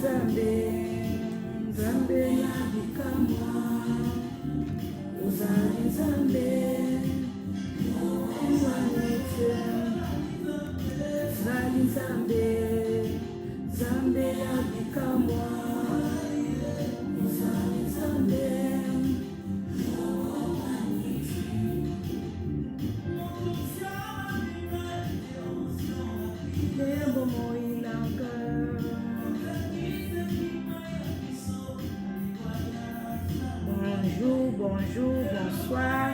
Nzambe, Nzambe na bikamwa, ozali Nzambe, Nzambe, ozali Nzambe, Nzambe na bikamwa, ozali Nzambe. Bonjour, bonsoir.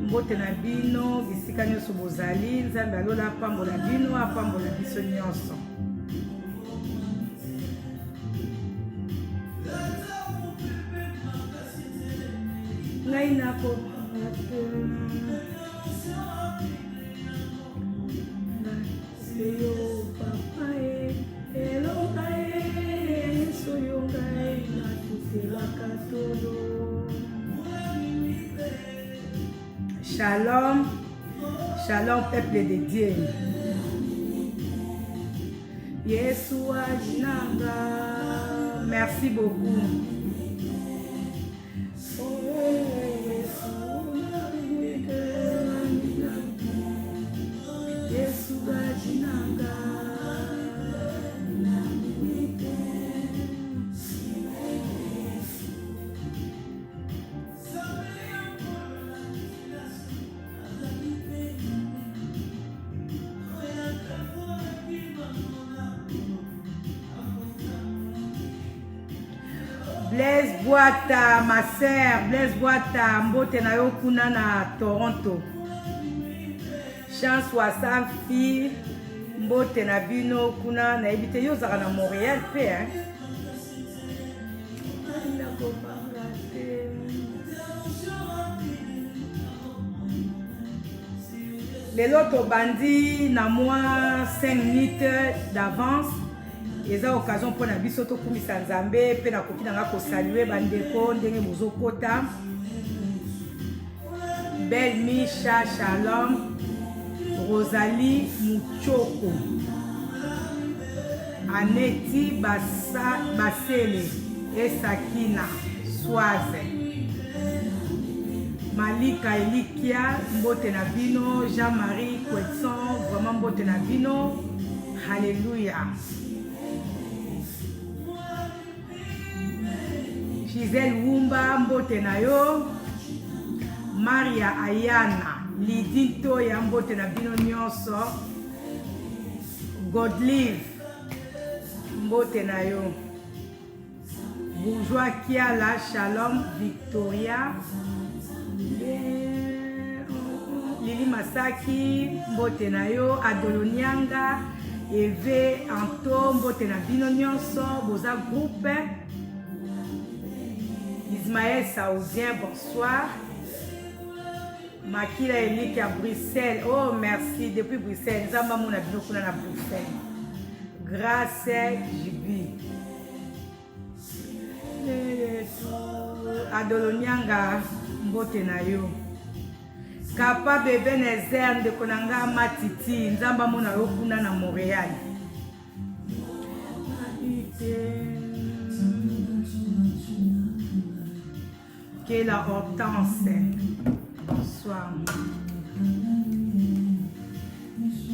Mbote na bino, bisika nyonso bozali, Nzambe alola apambola bino, apambola biso nyonso. Ngai nako Seyo papa elonga soyo ngai natutelaka todo. Shalom, shalom peuple de Dieu. Yeshua Jinanga, merci beaucoup. Yeshua Jinanga. Blaise Boata, ma sœur, Blaise Boata, mbote na yo kuna na Toronto. Chance wa sa fille, mbote na bino kuna na ebite yo zaka na Montréal pe hein. Lelo to bandi na moi 5 minutes d'avance. Et ça occasion pour na biso to kumisa Nzambe pe na koki na nga ko saluer bandeko ndenge bozokota. Belle Misha Shalom, Rosalie Muchoko, Aneti Basele et Sakina Swaze, Malika Elikia mbote na bino, Jean-Marie Kwetson vraiment mbote na bino. Alléluia. Gisèle Wumba mbote na yo, Maria Ayana Lidito ya mbote na bino nyonso, Godlive mbote na yo, Bourgeois Kiala Shalom Victoria, Lili Masaki mbote na yo, Adolonianga Eve Anto mbote na bino nyonso, boza groupe. Ismaël Saoudien, bonsoir. Makila Elik à Bruxelles. Oh, merci. Depuis Bruxelles. Nous avons à Bruxelles. Grâce Jibi. Adolonianga mbote na yo. Kapa bebe Nezer de Konanga Matiti. Nous avons à Montréal. Que la Hortense. Bonsoir.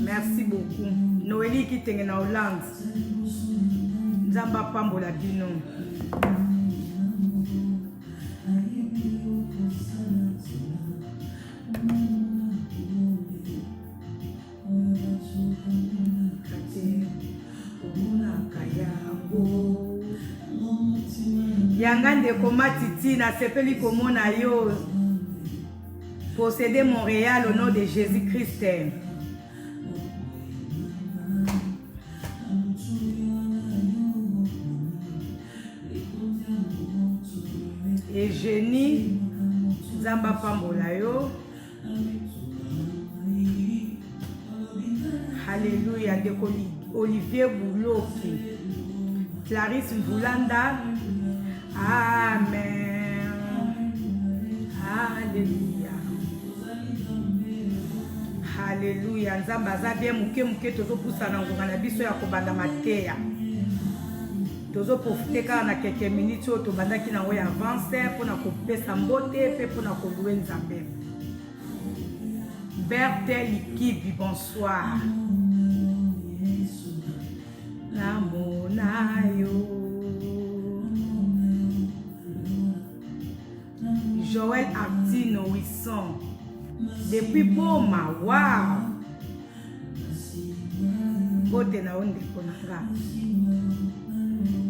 Merci beaucoup. Noélie qui est en Hollande. Nzamba pambola bino. Yangande Komatiti na sepeli komona yo posséder Montréal au nom de Jésus-Christ. Et Génie Zamba pambola yo. Alléluia de Olivier Bouloki, Clarisse Mbulanda. Amen. Alléluia. Alléluia. Nzamba za bien muke muke tozo poussa na ngonga na biso ya kobanda mateya. tozo profiter car na quelques minutes to bandaki na oya avance pour na kopesa mbote pe pour na kolouer Nzambe. Berthe Likibi, bonsoir. Namonayo. Joël Artino 800. Depuis Boma, wow. Bote na onde konanga.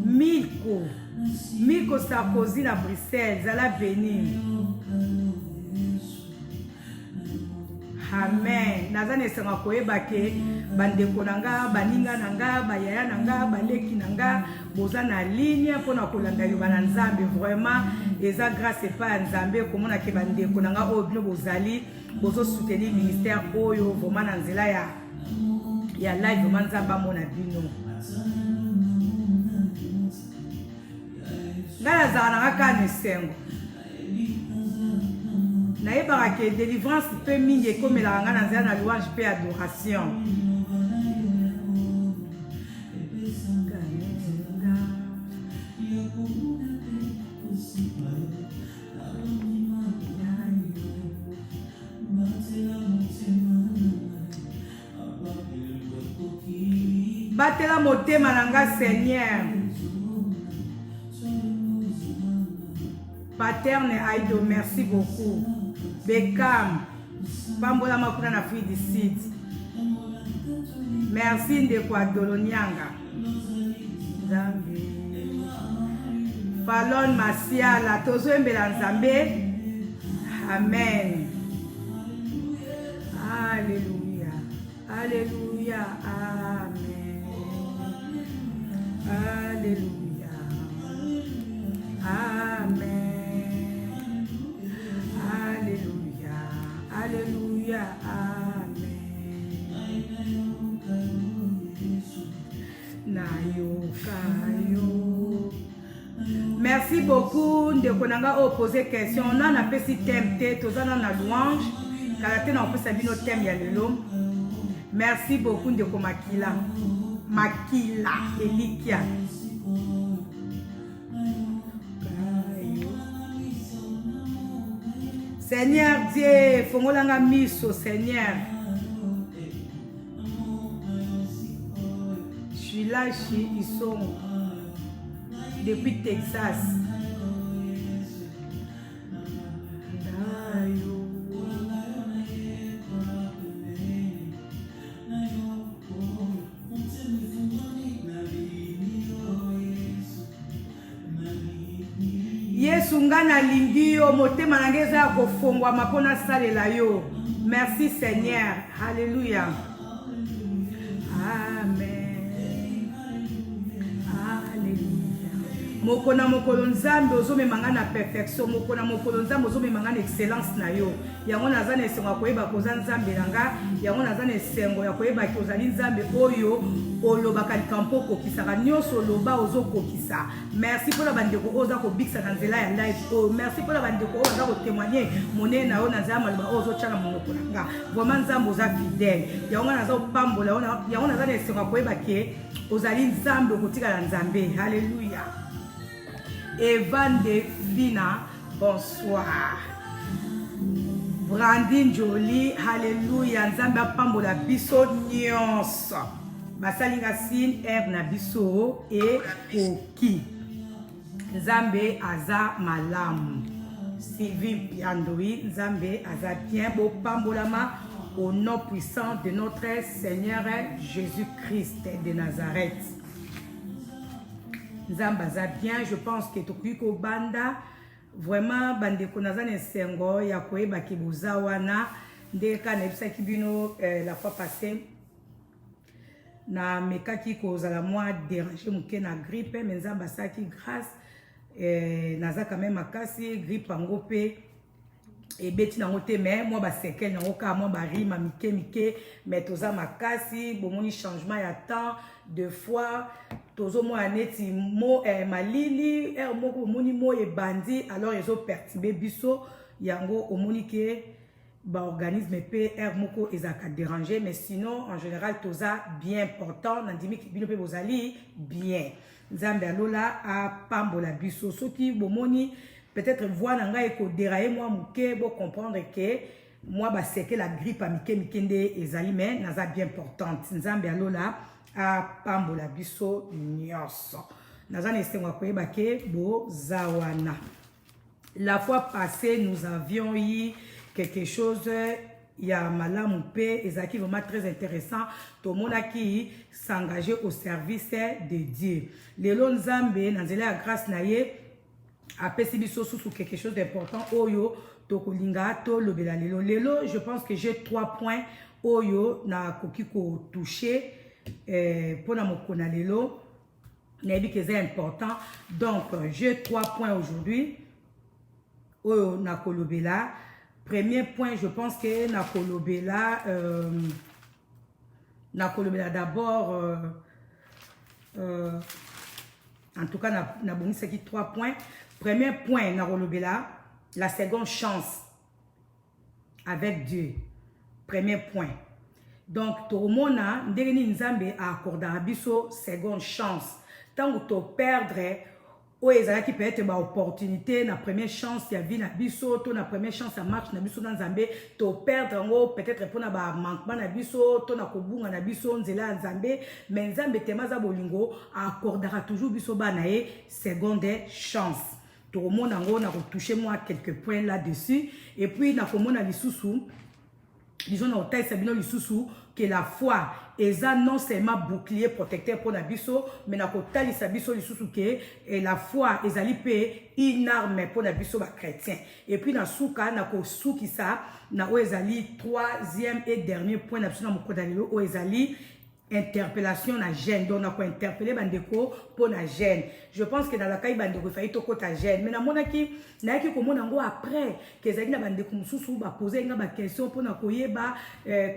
Milko Sarkozy na Bruxelles, Zala Béni. Amen. Nazane senga koyeba ke bandeko nanga, baninga nanga, bayaya nanga, baleki nanga, boza na ligne pona kolanda yo bana Nzambe vraiment eza grâce pa Nzambe komona ke bandeko nanga oyo bino bozali bozo soutenir ministère oyo vraiment na nzela ya live vraiment Nzamba mona bino. Ngala za nanga kane sengo. Naïba que délivrance peut mingi comme la ngana nzela na louange pe adoration. Batela motema nanga Seigneur. Paterne Aïdo, merci beaucoup. Bekam, Pambola Makuna na fille du Sud. Merci de quoi Dolonianga. Nzambe. Falon Masiala, Tozo Mbela Nzambe. Amen. Alléluia. Alléluia. Amen. Alléluia. Amen. Alléluia, amen. Merci beaucoup de konanga poser question. On a fait thème té, tozana na louange. Karate na opesa bino thème ya lelo. Merci beaucoup de komakila. Makila Elikia. Seigneur Dieu, fongolanga miso Seigneur. Je suis là chez Isson depuis Texas. Yesu ngana lingio motema nangeza ya kofongwa mapona salela yo. Merci Seigneur. Alléluia. Amen. Alléluia. Mokona mokolo Nzambe ozomemanga na perfection, mokona mokolo Nzambe ozomemanga na excellence na yo. Yango nazana esengo ya koyeba koza Nzambe nanga, yango nazana esengo ya koyeba ki ozali Nzambe oyo olobaka likampo kokisaka nyonso loba ozokokisa. Merci pour la bandeko oza kobikisa na nzela ya live. Oh, merci pour la bandeko oza ko témoigner monene na yo na nzela maloba ozo tshana monoko nanga. Vraiment Nzambe oza fidèle. Yango naza opambola yango nazana esengo ya koyeba ke ozali Nzambe okotika na Nzambe. Alléluia. Evan de Vina, bonsoir. Brandine Jolie, alléluia. Nzambe apambola biso nyonso. Basalinga sin er na biso et koki. Nzambe aza malamu. Sylvie Piandoi, Nzambe aza bien beau pambolama au nom puissant de notre Seigneur Jésus-Christ de Nazareth. Nzamba za bien, je pense que Tokiko Banda vraiment bande konazane sengo ya koyeba kibuza wana ndeka na ebisa kibino la fois passée na mekaki kozala moi déranger muke na grippe mais Nzamba saki grâce naza quand même makasi grippe ango pe et beti nango te mais moi ba sekel nango ka moi ba rima mike mais toza makasi bomoni changement ya temps deux fois tozo mo aneti mo malili moko omoni mo e bandi alors ezo perturber biso yango omoni ke ba organisme pe moko ezaka déranger mais sinon en général toza bien important nandimi ki bino pe bozali bien nzambe alola apambola biso soki bomoni peut-être voix na ngai ko dérailler moi muke bo comprendre que moi baseke la grippe a mike nde ezali mais naza bien importante nzambe alola apambola biso nyonso naza na esengo koyeba ke bozawana. La fois passée nous avions eu quelque chose il y a malamu pe ezaki vraiment très intéressant tout le monde qui s'engager au service de Dieu. Lelo nzambe nanzela ya grâce na ye apesi biso susu quelque chose d'important oyo tokolinga to lobela lelo. Lelo je pense que j'ai 3 points oyo na koki ko toucher pour na mokona lelo na bi que c'est important. Donc j'ai 3 points aujourd'hui oyo na kolobela. Premier point, je pense que Nakolobela d'abord, en tout cas, Naboni c'est qui 3 points. Premier point, Nakolobela, la seconde chance avec Dieu. Premier point. Donc, tout le monde a Nzambe a accordé à biso seconde chance. Tant que tu perdre, ou ezala qui peut être ba opportunité na première chance ya vie na biso to na première chance ya marche na biso na nzambe to perdre ngo peut-être pour na ba manquement na biso to na kobunga na biso nzela nzambe mais nzambe temaza bolingo accordera toujours biso ba na ye seconde chance. Tout le monde ngo na retoucher moi quelques points là-dessus et puis na komona lisusu disons na otai sabino lisusu que la foi est non seulement bouclier protecteur pour Nabiso, mais na kotali sabiso lisusu que la foi est alipé une arme pour Nabiso ba chrétien. Et puis na souka na ko souki ça na o ezali troisième et dernier point na biso na mokodalelo o ezali interpellation na gêne. Donc on a quoi interpeller bandeko pour la gêne. Je pense que dans la cas bandeko failli to kota gêne mais na mona ki na ki ko mona ngo après que ezali na bandeko mususu ba poser nga ba question pour na koyeba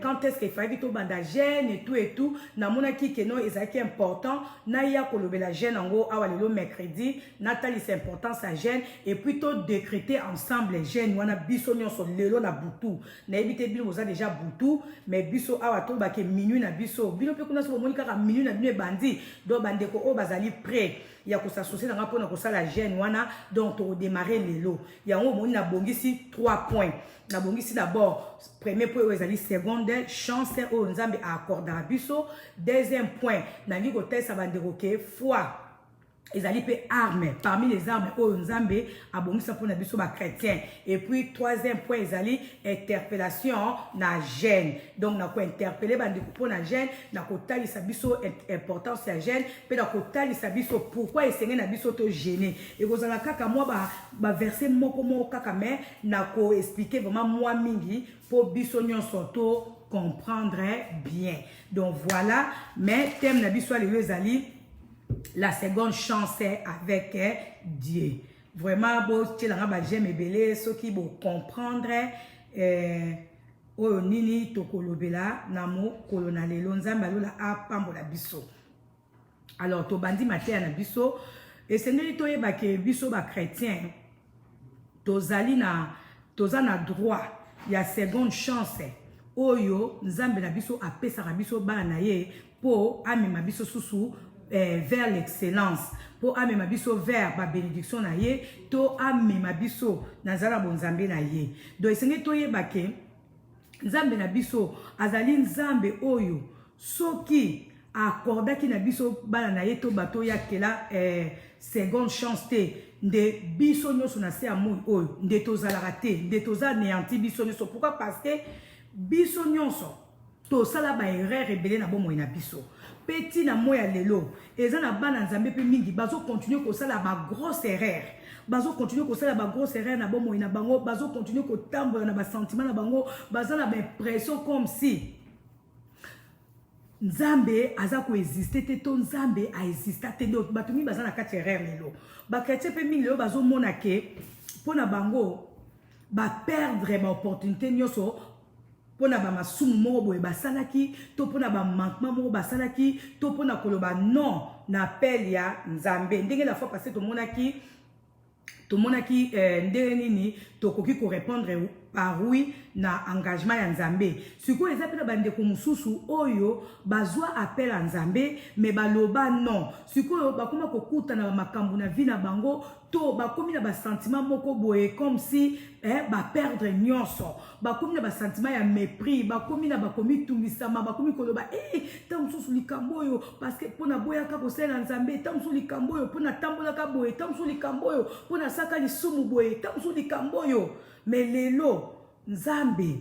quand est-ce qu'il failli to banda gêne et tout na mona ki que non ezali important na ya ko lobela gêne ngo awa lelo mercredi natali c'est important sa gêne et plutôt décréter ensemble gêne wana biso nyonso lelo na butu na ebité bino oza déjà butu mais biso awa to ba ke minuit na biso bino kuna so monika ka minute na bino bandi do bandeko o bazali prêt ya ko s'associer na pona ko sala jeune wana donc to démarrer lelo ya ngo moni na bongisi 3 points na bongisi d'abord premier point ezali seconde chance o nzambe a accordé à biso. Deuxième point na ngi ko tesa bandeko ke foi ezali pe armes parmi les armes o nzambe abongisa pour na biso ba chrétien. Et puis troisième point ezali interpellation na gêne. Donc na ko interpeller bandeko pour na gêne na ko talisa biso importance ya gêne pe na ko talisa biso pourquoi esengé na biso to gêner et kozala kaka moi ba verset moko kaka mais na ko expliquer vraiment moi mingi pour biso nyonso to comprendre bien. Donc voilà, mais thème na biso le ezali la seconde chance avec Dieu. Vraiment, bon, tu l'as j'aime belé, ceux qui vont comprendre, oh nini tokolobela namo kolonale lonzamba lola apambola biso. Alors to bandi maté na biso et c'est nini to yeba ke biso ba chrétien tozali na tozana droit ya seconde chance oyo nzambe na biso apesa biso bana na ye po amema biso susu vers l'excellence pour amener ma biso vers la bénédiction na ye to amener ma biso na zala bonzambe na ye. Donc esenge to yeba ke nzambe na biso azali nzambe oyo soki accordaki na biso bana na ye to bato ya kela seconde chance te nde biso nyonso na se amoi oyo nde tozalaka te nde toza néanti biso nyonso. Pourquoi? Parce que biso nyonso tosala ba erreur ebele na bomoi na biso. Petit na moya lelo ezana bana nzambe pe mingi bazo continuer ko sala ba grosse erreur bazo continuer ko sala ba grosse erreur na bomo ina bango bazo continuer ko tambola na ba sentiment na bango bazana ba impression comme si nzambe aza ko exister te to nzambe a exister te donc batumi bazana kati erreur lelo ba chrétien pe mingi lelo bazo mona ke pona bango ba perdre ba opportunité nyoso pona ba masumu moko boye basalaki to pona ba manquement moko basalaki to pona koloba non na appel ya nzambe ndenge la fois passée to monaki ndenge nini to koki ko répondre parui na engagement ya nzambe. Siko eza pe na bandeko mususu oyo bazwa appel à nzambe mais baloba non. Siko bakoma kokuta na makambo na vie na bango to bakomi na ba sentiment moko boye comme si ba perdre nyonso. Bakomi na ba sentiment ya mépris, bakomi na bakomi tumbisama, bakomi koloba tant mususu likambo yo parce que pona boya ka ko sela nzambe, tant mususu likambo yo pona tambola ka boye, tant mususu likambo yo pona saka lisumu boye, tant mususu likambo yo. Mais lelo nzambe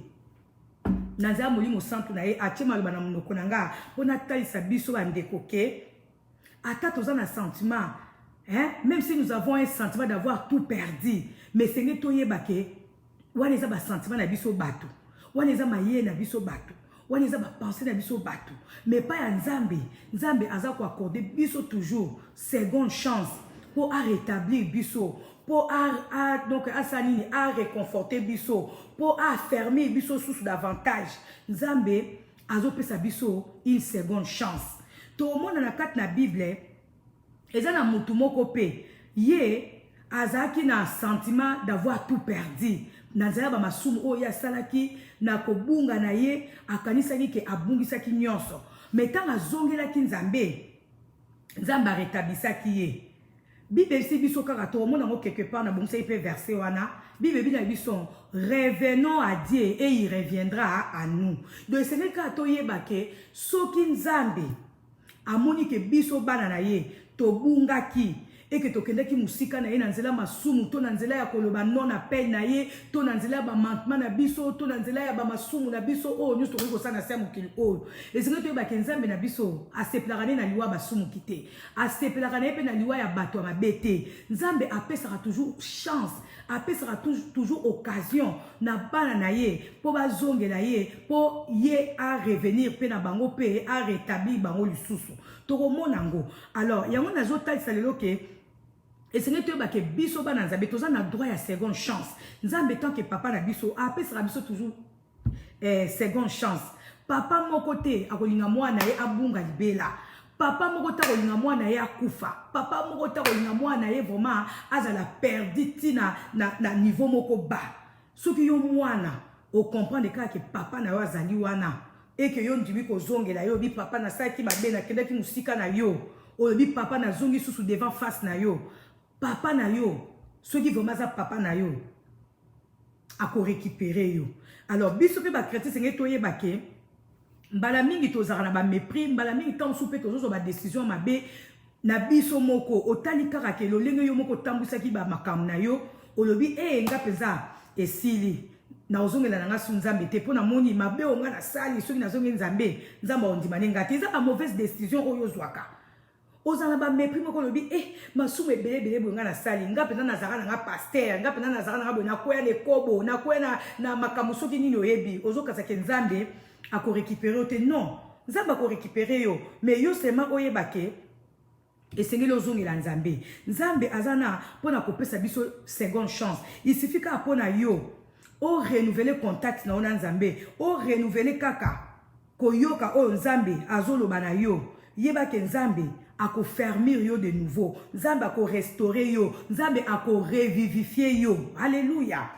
nanza molimo santu na ye atima loba na monoko nanga pona talisa biso bandeko ke ata toza na sentiment même si nous avons un sentiment d'avoir tout perdu mais c'est que toyeba ke wana eza ba sentiment na biso bato, wana eza maye na biso bato, wana eza ba pensée na biso bato, mais pas ya nzambe. Nzambe aza ko accorder biso toujours seconde chance pour rétablir biso, pour donc à réconforter biso, pour affermir biso sous davantage. Nzambe azopesa biso une seconde chance. To mona na kat na Bible eza na mutu moko pe ye azaki na sentiment d'avoir tout perdu. Nanzala ba masumu o ya salaki na kobunga na ye akanisaki ke abungisaki nyonso. Mais tant azongelaki nzambe, nzamba rétablisaki ye. Bible si biso kaka to mona ngo quelque part na bongisa ipe verset wana. Bible bi na biso revenons à Dieu et il reviendra à nous. Donc c'est que to yeba ke soki nzambe amoni ke biso bana na ye to bungaki et que tokendaki musika na ye na nzela masumu to na nzela ya koloba non appel na ye to na nzela ba mantement na biso to na nzela ya ba masumu na biso o nyuso ko sana sa mukili o ezinga to ba kenzambe na biso aseplarane na liwa basumu kite aseplarane pe na liwa ya bato mabete. Nzambe apesaka toujours chance, apesaka toujours occasion na bana na ye po bazongela ye po ye a revenir pe na bango pe a rétablir bango lisusu to monango. Alors yango nazo talisa lelo ke et ce n'est pas que biso bana nzambe toza na droit ya seconde chance. Nzambe tant que papa na biso apesaka biso toujours seconde chance. Papa moko te akolinga mwana ye abunga libela, papa moko ta kolinga mwana ye akufa, papa moko ta kolinga mwana ye vraiment azala perdu tina na niveau moko ba. Soki yo mwana o comprendre que papa na yo azali wana et que yo ndimi ko zongela yo bi papa na saki mabe na kendaki musika na yo o bi papa na zongi susu devant face na yo. Papa na yo, ceux qui vont maza papa na yo, à ko récupérer yo. Alors, biso pe ba chrétien c'est toye baké, mbala mingi tozara na ba mépris, mbala mingi tant soupe tozo ba décision mabe na biso moko otali kaka ke lo lenge yo moko tambusa ki ba makam na yo, olobi nga peza esili. Na ozongela na nga su nzambe te pona moni mabe o nga na sali soki na zongi nzambe, nzamba ondimane ngati eza ba mauvaise décision oyo zwaka. Ozana ba mépris moko lobi masumu ebele bonga na sali nga pena nazaka na nga pasteur nga pena nazaka na nga bona koya le kobo na koya na makamuso ki nini oyebi ozoka ke nzambe ako récupérer te non nzambe ako récupérer yo mais yo seulement oyeba ke esengeli ozongela nzambe. Nzambe azana pona kopesa biso seconde chance. Il suffit ka pona yo o renouveler contact na ona nzambe o renouveler kaka koyoka o nzambe azoloba na yo yeba ke nzambe ako fermir yo de nouveau, nzambe ako restaurer yo, nzambe ako revivifier yo. Alléluia.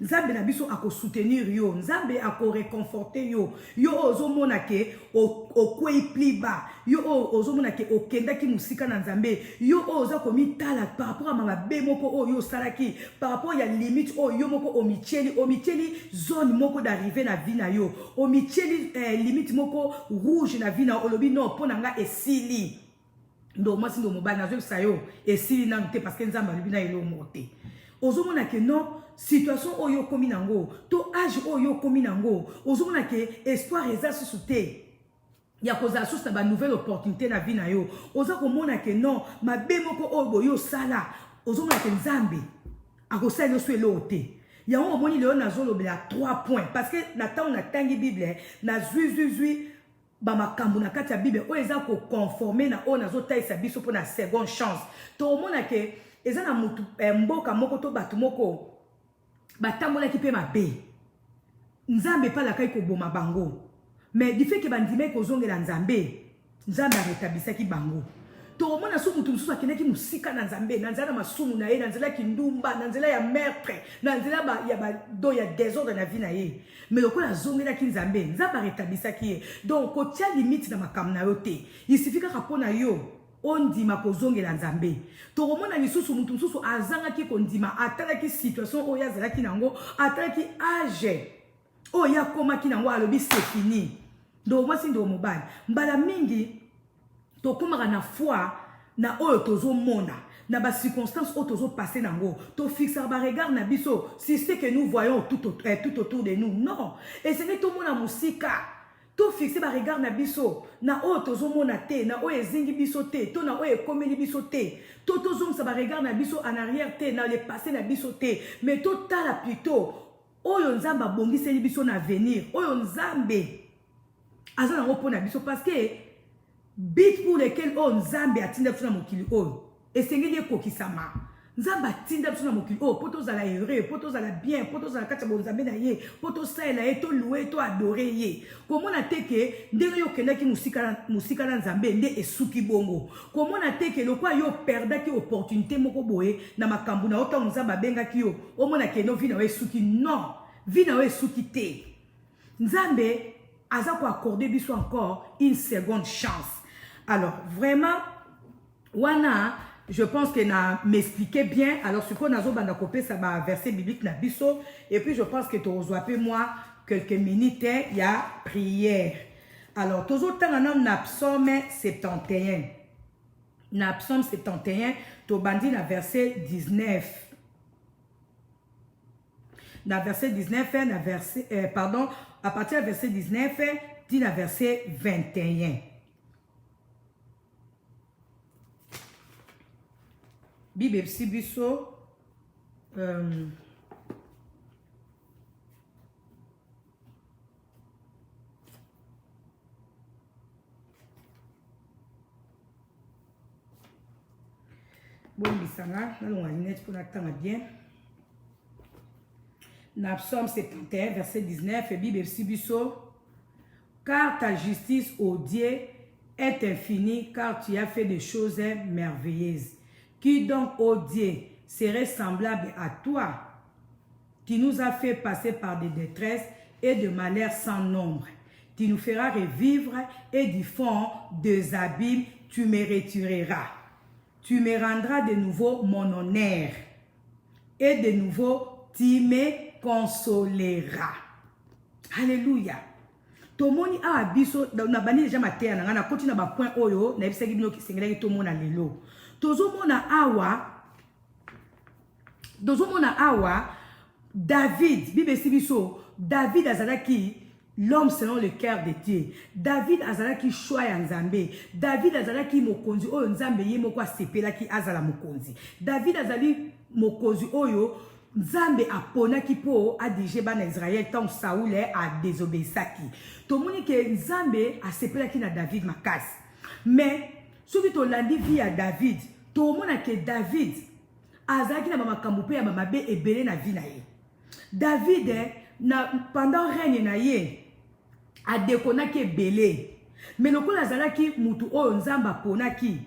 Nzambe na biso ako soutenir yo, nzambe ako réconforter yo. Yo ozomona ke okwei pliba, yo ozomona ke okendaki musika na nzambe, yo oza komitala par rapport à mabe moko o yo salaki, par rapport ya limite o yo moko omicheli zone moko d'arriver na vie na yo, omicheli limite moko rouge na vie na olobi non pona nga esili. Ndo moi si ndo mobali na zo sayo esili na nte parce que nzamba libina elo moté. Ozomona ke non situation oyo komi nango, to âge oyo komi nango, ozomona ke espoir eza susute. Ya koza sus na ba nouvelle opportunité na vie na yo. Oza komona ke non mabe moko oyo yo sala, ozomona ke nzambe akosala yo swelo ote. Ya on omoni leo na zolo bela 3 points parce que na temps na tangi Bible na zui ba makambu na kati ya Bible o eza ko conformer na o nazo taisa biso po na seconde chance. To omona ke eza na mutu mboka moko to batu moko batambola ki pe mabe. Nzambe pa la kai ko boma bango. Mais du fait que bandime ko zongela nzambe, nzambe rétablisaki bango. tokomona so mutu mosusu akendaki mosika na nzambe na nzela na masumu na ye na nzela kindumba na nzela ya meurtre na nzela ya désordre na vie na ye mais lokola azongelaki nzambe nzambe arétablisaki ye donc kotia limite na makambo na yo te il suffit kaka mpo na yo ondima kozongela nzambe tokomona lisusu mutu mosusu azangaki kondima atalaki situation oyo azalaki nango atalaki age oyo akomaki nango alobi c'est fini donc mwasi ndo mobali mbala mingi tokomaka na foi na oyo tozomona na ba circonstances oyo tozopase nango tofixaka baregard na biso si c'est que nous voyons tout autour de nous non esengeli tomona mosika tofixe baregard na biso na oyo tozomona te na oyo ezingi biso te to na oyo ekomeli biso te to tozongisa baregard na biso en arrière te na le passé na biso te mais totala plutôt oyo nzambe abongiseli biso na avenir oyo nzambe aza nango mpo na biso parce que bit pour lequel oyo nzambe atinda biso na mokili oyo esengeli ekokisama nzambe atinda biso na mokili oyo mpo tozala heureux mpo tozala bien mpo tozala kati ya bonzambe na ye mpo tosalela ye tolue toadore ye komona te ke ndenge yo okendaki mosika na nzambe nde esuki bongo komona te ke lokwa yo perdaki opportunité moko boye na makambo na yo ntango nzambe abengaki yo omona ke no vi na yo esuki non vi na yo esuki te nzambe aza koaccorde biso encore une seconde chance alors vraiment wana je pense que na m'expliquer bien alors ce qu'on a banda copier ça va verset biblique na biso et puis je pense que tu reçois peu moi quelques minutes il y a prière alors toujours tant na psaume 71 na psaume 71 to bandi na verset 19 na verset 19 na verset pardon à partir du verset 19 dit na verset 21 Bible si biso bon bisanga na longa net pour attendre bien na Psaume 71 verset 19 et Bible si biso car ta justice ô Dieu est infinie car tu as fait des choses merveilleuses. Qui donc, ô Dieu, serait semblable à toi, qui nous a fait passer par des détresses et de malheurs sans nombre. Tu nous feras revivre et du fond des abîmes, tu me retireras. Tu me rendras de nouveau mon honneur et de nouveau, tu me consoleras. Alléluia. Tomoni a biso na bani déjà maté na na koti na ba point oyo na bisaki bino ki sengelaki tomona lelo. Tozomona awa David Bible si biso David azalaki l'homme selon le cœur de Dieu. David azalaki choix ya Nzambe. David azalaki mokonzi oyo Nzambe ye moko asepelaki azala mokonzi. David azali mokonzi oyo Nzambe aponaki po adirige bana Israël tant Saoul a désobéissaki. Tomoni ke Nzambe asepelaki na David makasi. Mais soki tolandi vi ya David, tomona ke David azalaki na makambo pe ya mabe ebele na vi na ye. David pendant règne na ye adekonaki ebele. Mais lokola azalaki mutu oyo Nzambe aponaki.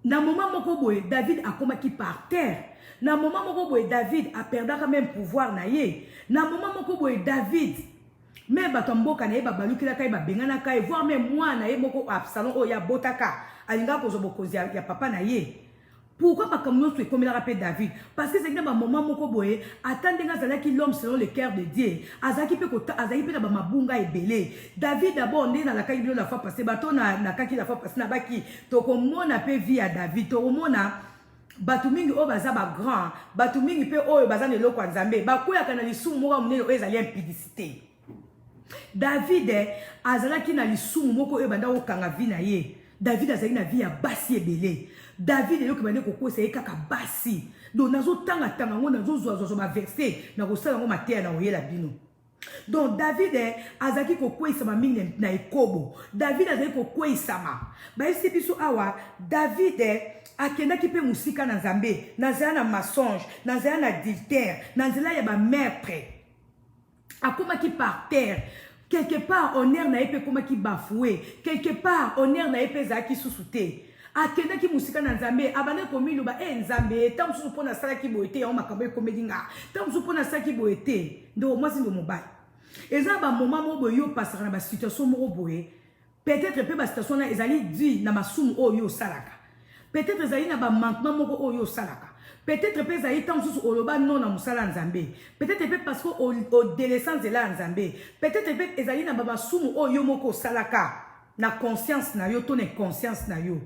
Na moment moko boye David akomaki par terre. Na moment moko boye David a perdu quand même pouvoir na ye. Na moment moko boye David même bato mboka na ye babalukila kai babengana kai voire même moi na ye moko Absalom o ya botaka alinga ko zobokozi ya papa na ye. Pourquoi pas comme nous comme il rappelle David parce que c'est que dans moment moko boye attendenga zalaki l'homme selon le cœur de Dieu azaki pe kota azaki pe na ba mabunga ebele. David d'abord ndé na la kai la fois passée bato na kaki la fois passée na baki to komona pe vie à David to komona batu mingi o baza ba grand batu mingi pe oyo baza ne lokwa Nzambe bakoya kana lisumu moko munene o ezali impudicité. David azalaki na lisumu moko e banda okanga vi na ye. David azalaki na vi ya basi ebele. David eloko bande kokosa ye kaka basi. Donc nazo tanga ngo nazo zo ba verset na kosala ngo mateya na oyela bino. Donc David azalaki kokwisa ma mingi na ekobo. David azalaki kokwisa ma. Ba esi biso awa David akendaki pe musika na Nzambe, na nzela na mensonge, na nzela na adultère, na nzela ya ba meurtre. Akomaki par terre. Quelque part, honneur na épée comme qui bafoué. Quelque part, honneur na épée zaki sous-souté. akenda ki musika na nzambe abane komi loba nzambe tant mususu pona sala ki boete ya makambo ekomedinga tant mususu pona sala ki boete ndo mwasi ndo mobali eza ba moment mo yo passer na ba situation mo boye peut-être pe ba situation na ezali dit na masumu oyo salaka peut-être ezali na ba manquement moko oyo salaka peut-être pe ezali tant mususu oloba non na musala nzambe peut-être pe parce que au délaissance de la nzambe peut-être pe ezali na ba masumu oyo moko salaka na conscience na yo to na conscience na yo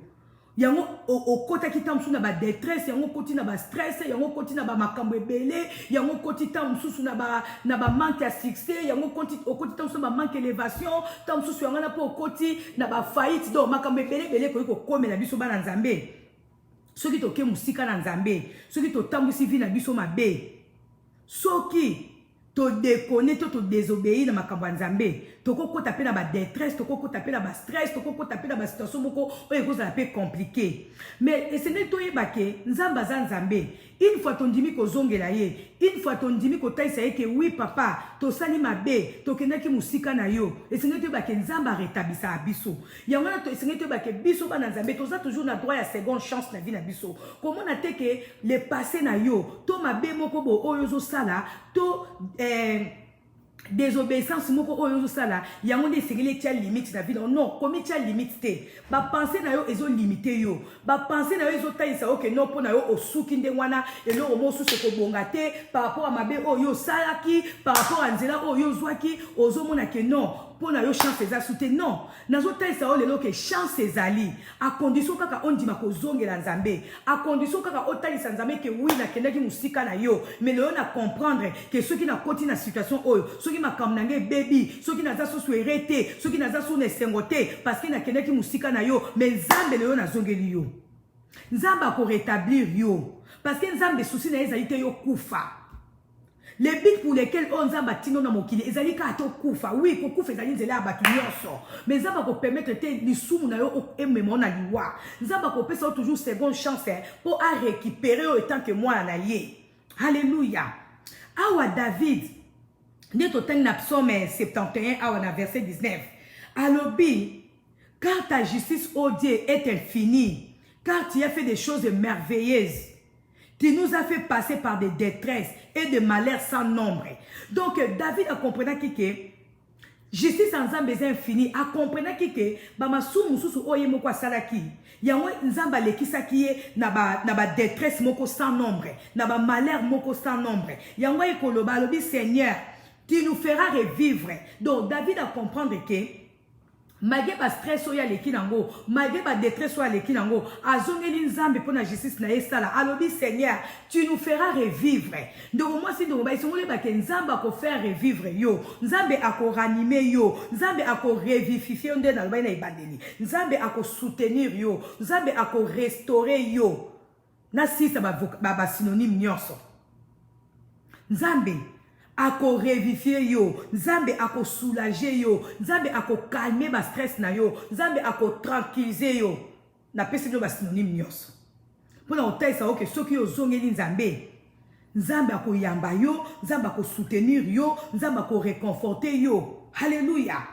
yango okota ki tam su na ba détresse yango koti na ba stress yango koti na ba makambo ebele yango koti tam su na ba manque à succès yango koti tam su na ba manque élévation tam su yango na po koti na ba faillite donc makambo ebele ko komela biso bana nzambe soki to ke musika na nzambe soki to tambusi vi na biso mabe soki to déconner to désobéir na makambo ya nzambe tokokota pe na ba détresse tokokota pe na ba stress tokokota pe na ba situation moko oyo ekozala pe compliqué mais esengeli toyeba ke nzambe aza nzambe une fois tondimi kozongela ye une fois tondimi kotalisa ye ke oui papa tosali mabe tokendaki musika na yo esengeli toyeba ke nzambe arétablisaka biso yango wana esengeli toyeba ke biso bana nzambe toza toujours na droit ya seconde chance na vie na biso komona te ke le passé na yo to mabe moko bo oyo ozosala to désobéissance moko oyo sala yango nde esengeli tia limite na vie non komi tia limite te ba penser na yo ezo limiter yo ba penser na yo ezo taisa ok non pona yo osuki nde wana eloko mosusu kobonga te par rapport à mabe oyo salaki par rapport à nzela oyo zwaki ozomona ke non pona yo chance eza sute non nazo taisa o lelo ke chance ezali à condition kaka ondima kozongela nzambe à condition kaka otalisa nzambe ke oui na kendaki musika na yo mais lelo na comprendre que ceux qui na koti na situation oyo ceux qui makambo na nge baby ceux qui naza susu erete ceux qui naza susu nesengo te parce que na kendaki musika na yo mais nzambe lelo nazongeli yo nzambe ako rétablir yo parce que nzambe souci na ezali te yo kufa. Les buts pour lesquels on a bâti nos mokili, ils allaient qu'à tout kufa. Oui, pour kufa, ils allaient dire là bâti nyonso. Mais ça va vous permettre de les sous na yo et même on a liwa. Ça va vous permettre toujours seconde chance pour récupérer autant que moi na yé. Alléluia. Awa David, n'est au temps na psaume 71 awa na verset 19. Alobi, car ta justice, ô Dieu, est infinie, car tu as fait des choses merveilleuses. Tu nous as fait passer par des détresses et des malheurs sans nombre. Donc, David a compris que justice en Nzambe est infinie. A compris que Bamasu Mususu Oye Moko Salaki. Yango Nzamba Lekisaki na ba détresse moko sans nombre. Na ba malheur moko sans nombre. Yango Ekoloba Lobi Seigneur, tu nous feras revivre. Donc, David a compris que malgré ba stress oya leki nango malgré ba détresse oya leki nango azongeli nzambe pona justice na esala alobi Seigneur tu nous feras revivre donc moi si donc ba isongole ba ke nzambe ako faire revivre yo nzambe ako ranimer yo nzambe ako revivifier nde na ba na ibandeli nzambe ako soutenir yo nzambe ako restaurer yo na sisa ba synonyme nyonso nzambe ako revivifier yo, nzambe ako soulager yo, nzambe ako calmer ba stress na yo, nzambe ako tranquilliser yo. Na pesi yo ba synonyme nyonso. Pona otaisa oke soki yo zongeli nzambe, nzambe ako yamba yo, nzambe ako soutenir yo, nzambe ako réconforter yo. Alléluia.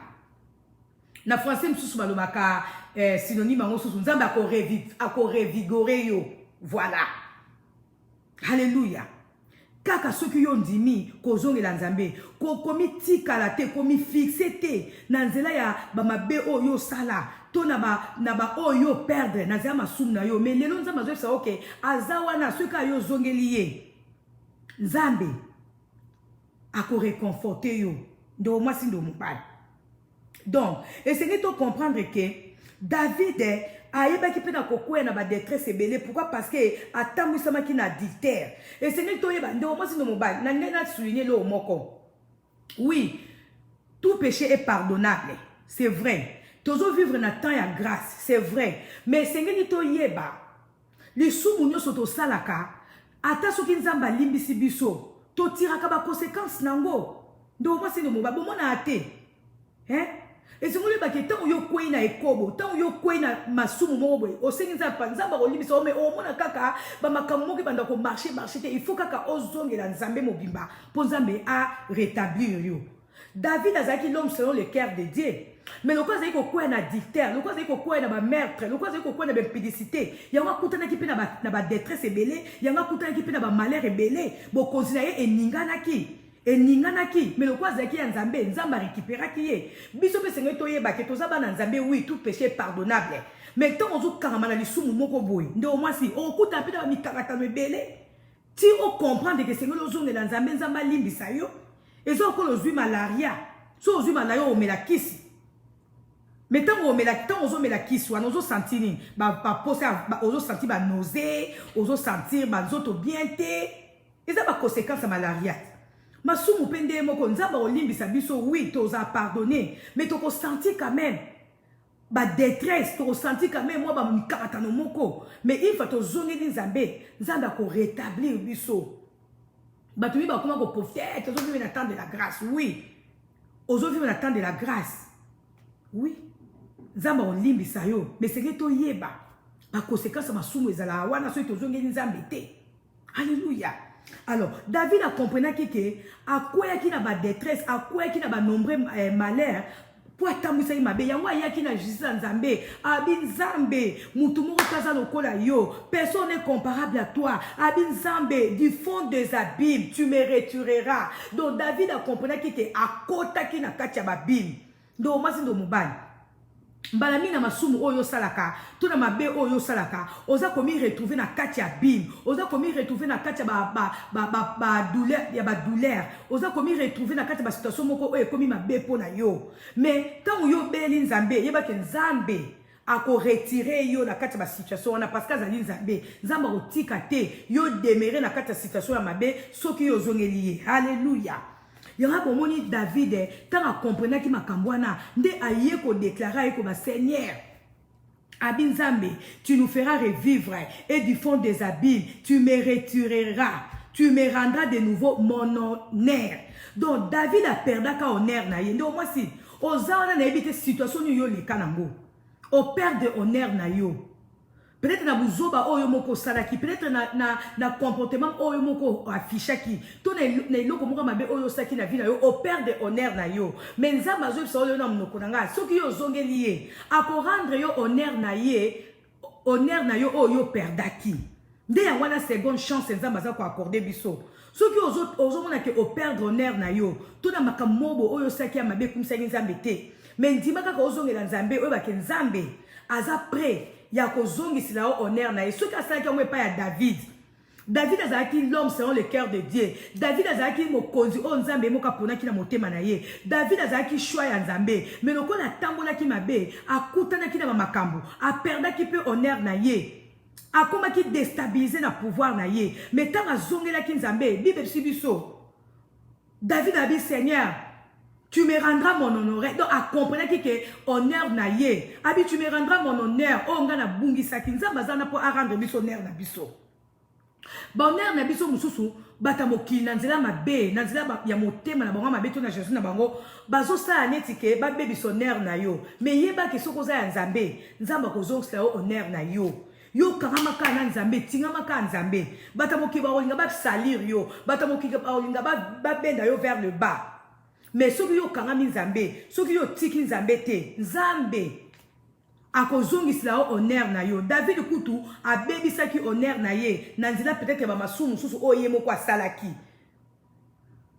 Na français msusu balobaka synonyme ngo susu nzambe ako revigorer yo. Voilà. Alléluia. Kaka soki yo ndimi kozongela nzambe ko komi tikala te komi fixe te na nzela ya ba mabe oyo sala to na ba oyo perdre na nzela masumu na yo mais lelo nzambe azobisa oke azawana soki yo zongeli ye nzambe ako réconforter yo ndo mwasi ndo mobali donc essayez de comprendre que David ayebaki pe na kokwea na ba détresse ebele pourquoi parce que atamwisamaki na adultère et c'est ngi toyeba ndo mwasi ndo mobali na ngai na souligner le moko oui tout péché est pardonnable c'est vrai tozo vivre na temps ya grâce c'est vrai mais c'est ngi toyeba les sumu nyonso tosalaka ata soki nzamba limbisi biso totiraka ba conséquences nango ndo mwasi ndo mobali bomona ate hein. Et si vous voulez que tant yo kwei na ekobo, tant yo kwei na masumu moboy, o sengi nzamba ko limisa o me o mona kaka ba makambo ki banda ko marcher te, il faut kaka ozongela nzambe mobimba, po nzambe a rétablir yo. David azaki l'homme selon le cœur de Dieu. Mais le cas c'est quoi na dictateur, le cas c'est quoi na ba meurtre, le cas c'est quoi na ba impudicité. Yanga kutana ki pe na ba détresse ebelé, yanga kutana ki pe na ba malheur ebelé. Bo konzinaye eninganaki. Eninganaki, mais le quoi c'est qui Nzambe, Nzamba récupéra qui est. Biso pe sengo toye ba ke tozaba na Nzambe, oui, tout péché est pardonnable. Mais tant on karama na lisumu moko boy. Ndo moi si on kuta pe na mikakata ebelé. Si on comprend que sengo lozonge na Nzambe, Nzamba limbisa yo. Ezo ko lozui malaria. So ozui malaria o melakisi. Mais tant on met la kiss, on a senti ni, on senti ba nausée, on sentir ba zoto bien té. Et ça va conséquence à malaria. Ma soumu pende moko nzamba olimbisa biso oui, tu as pardonné, mais tu as senti quand même ba détresse, tu as senti quand même moi ba mikata no moko. Mais il faut to zongi ni nzamba ko rétablir biso. Ba tu ba comment ko prophète, on vient attendre de la grâce, oui. On vient attendre de la grâce. Oui. Nzamba olimbisa yo, mais c'est que to yeba. Ba conséquence ma soumu ezala wana so to zongi ni nzambe te. Alléluia. Alors, David a compris que à quoi y a ba détresse, à quoi y a ba nombreux malheurs, pour attendre ça il m'a bien, yangwa y a qui na justice nzambe, abin nzambe, mutu moko kaza lokola yo, personne n'est comparable à toi, abin nzambe, du fond des abîmes, tu me retireras. Donc David a compris que à kota qui na katia babim. Donc moi c'est ndo mubani. Mbalami na masumu oyo salaka, tout na mabe oyo salaka, oza komi retrouver na kati ya bim, oza komi retrouver na kati ya douleur, oza komi retrouver na kati ya situation moko oyo komi mabe pona yo. Mais tant yo beli nzambe, yeba ke nzambe ako retirer yo na kati ya situation wana parce que azali nzambe, nzamba otika te, yo demeurer na kati ya situation ya mabe soki yo zongeli ye. Alléluia. Yanga komoni David tant a comprenait ki makambwana nde aye ko déclarer ko ba Seigneur Abinzambe, tu nous feras revivre et du fond des abîmes tu me retireras, tu me rendras de nouveau mon honneur. Donc David a perdu ka honneur na ye. Ndo moi si ozana na ebite situation yo le kanango o perdre honneur na yo. Peut-être na buzoba oyo moko salaki, peut-être na comportement oyo moko affichaki. To na iloko moko mabe oyo saki na vie na yo, au père de honneur na yo. Mais nzamba zo so yo na monoko nanga, soki yo zongeli ye, ako rendre yo honneur na yo oyo perdaki. Nde ya wana seconde chance nzamba za ko accorder biso. Soki ozo mona ke au perdre honneur na yo, to na makamobo oyo saki ya mabe kumisa nzambe te. Mais ndima kaka ozongela nzambe oyo ba ke nzambe aza prêt. Ya kozongi sila honneur na yesu ka sala ki mwe pa ya David. David azalaki l'homme selon le cœur de Dieu. David azalaki mokonzi o nzambe moka pona ki na motema na ye. David azalaki choix ya nzambe. Mais lokola tambola ki mabe, akutana ki na makambo, a perda ki pe honneur na ye. Akoma ki déstabiliser na pouvoir na ye. Mais tant azongela ki nzambe, Bible sibiso. David a dit Seigneur, tu me rendras mon honneur. Donc, à comprendre que honneur na ye. Abi, tu me rendras mon honneur. Oh, on a bungi saki. Nzamba zana po a rendre biso honneur na biso. Ba honneur na biso mususu. Bata moki nanzela mabe. Nanzela ya motema na bango mabe to na Jésus na bango. Bazo sa anetike. Ba be biso honneur na yo. Mais yeba ke soko za ya nzambe. Nzamba kozong sa yo honneur na yo. Yo karamaka na nzambe. Tingamaka nzambe. Bata moki ba olinga ba salir yo. Bata moki ba olinga ba benda yo vers le bas. Mais ceux qui ont kangami nzambe, ceux qui ont tiki nzambe te, nzambe akozongi sila honneur na yo. David kutu a bebi saki honneur na ye. Nanzila peut-être ba masumu susu oye moko salaki.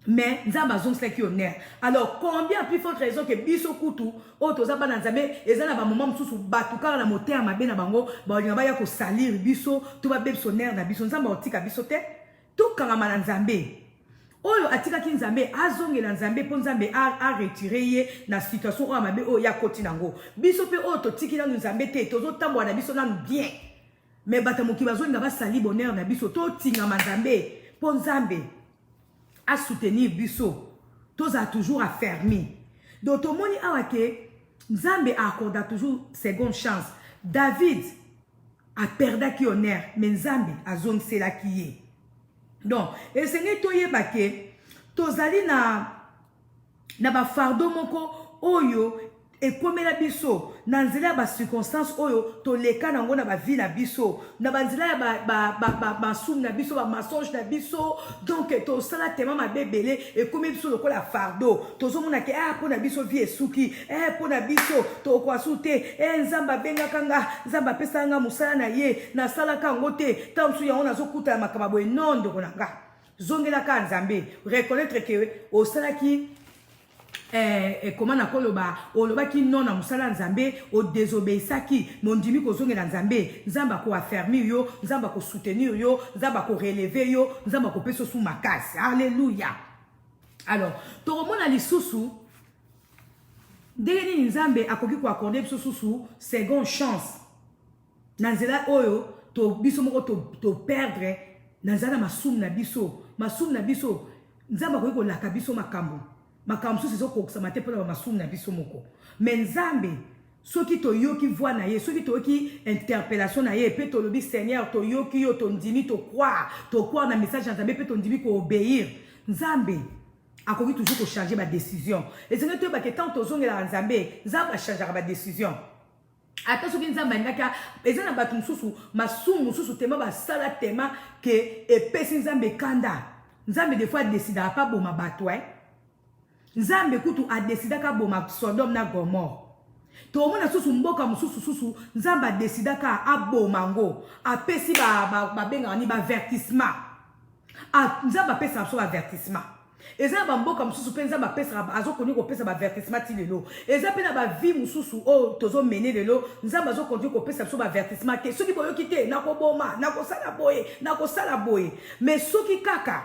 Mais nzamba azongi sila ki honneur. Alors combien plus forte raison que biso kutu o tozaba na nzambe ezana ba moment susu batukara na moteur mabe na bango ba olinga ba ya ko salir biso to ba bebi honneur na biso nzamba otika biso te. To kangama na nzambe. Oyo atika ki nzambe azongela nzambe po nzambe a retirer ye na situation o mabe o ya koti nango biso pe o to tiki na nzambe te tozo tambo na biso na bien mais batamoki bazonga ba sali bonheur na biso to tinga nzambe po nzambe a soutenir biso toza toujours affermi. Donc to moni awake nzambe accorda toujours seconde chance. David a perdu ki honneur mais nzambe azongisela ki ye. Donc, et c'est que toye bake, tozali na ba fardo moko oyo et comme la biso nanzela ba circonstance oyo to leka nango na ba vie na biso na banzela ba soum na biso ba mensonge na biso donc to sala tema ma bebele et comme biso lokola fardeau to zo mona ke po na biso vie esuki po na biso to kwa sute nzamba benga kanga nzamba pesa nga musala na ye na sala kango te tamsu ya ona zo kuta makaba boye non de konanga zongela ka nzambe reconnaître que au sala ki comment na koloba olobaki non na musala nzambe o désobéissaki mondimi ko zongela nzambe nzamba ko affermir yo nzamba ko soutenir yo nzamba ko relever yo nzamba ko peso sous makasi. Alléluia. Alors toromona lisusu ndenge nini nzambe akoki ko accorder biso susu seconde chance nanzela oyo to biso moko to perdre nanzala masumu na biso nzambe akoki kolaka biso makambo susu ezokokisama te mpona bamasumu na biso moko me nzambe soki toyoki voix na ye soki toyoki interpellation na ye mpe tolobi seigneur toyoki yo tondimi tokroire na message ya nzambe mpe tondimi koobéir nzambe akoki toujours kochange badécision esengi toyebake tant tozongelaka nzambe achangeaka badécision ata soki nzambe alingaki eza na bato mosusu masumu mosusu tema basala tema ke epesi nzambe kanda nzambe des fois adesidaka pa boma bato nzambe kutu adesidaka boma Sodome na Gomorre tomona susu mboka mosusu nzambe adesidaka aboma ngo apesi babengaka ni bavertissement nzambe apesa biso bavertissement eza na bamboka mosusu mpe nzambe apesaka azokoni kopesa bavertissement ti lelo eza mpe na bavie mosusu oyo tozomene lelo nzambe azokoni kopesa biso bavertissement ke soki boyoki te nakoboma nakosala boye mais soki kaka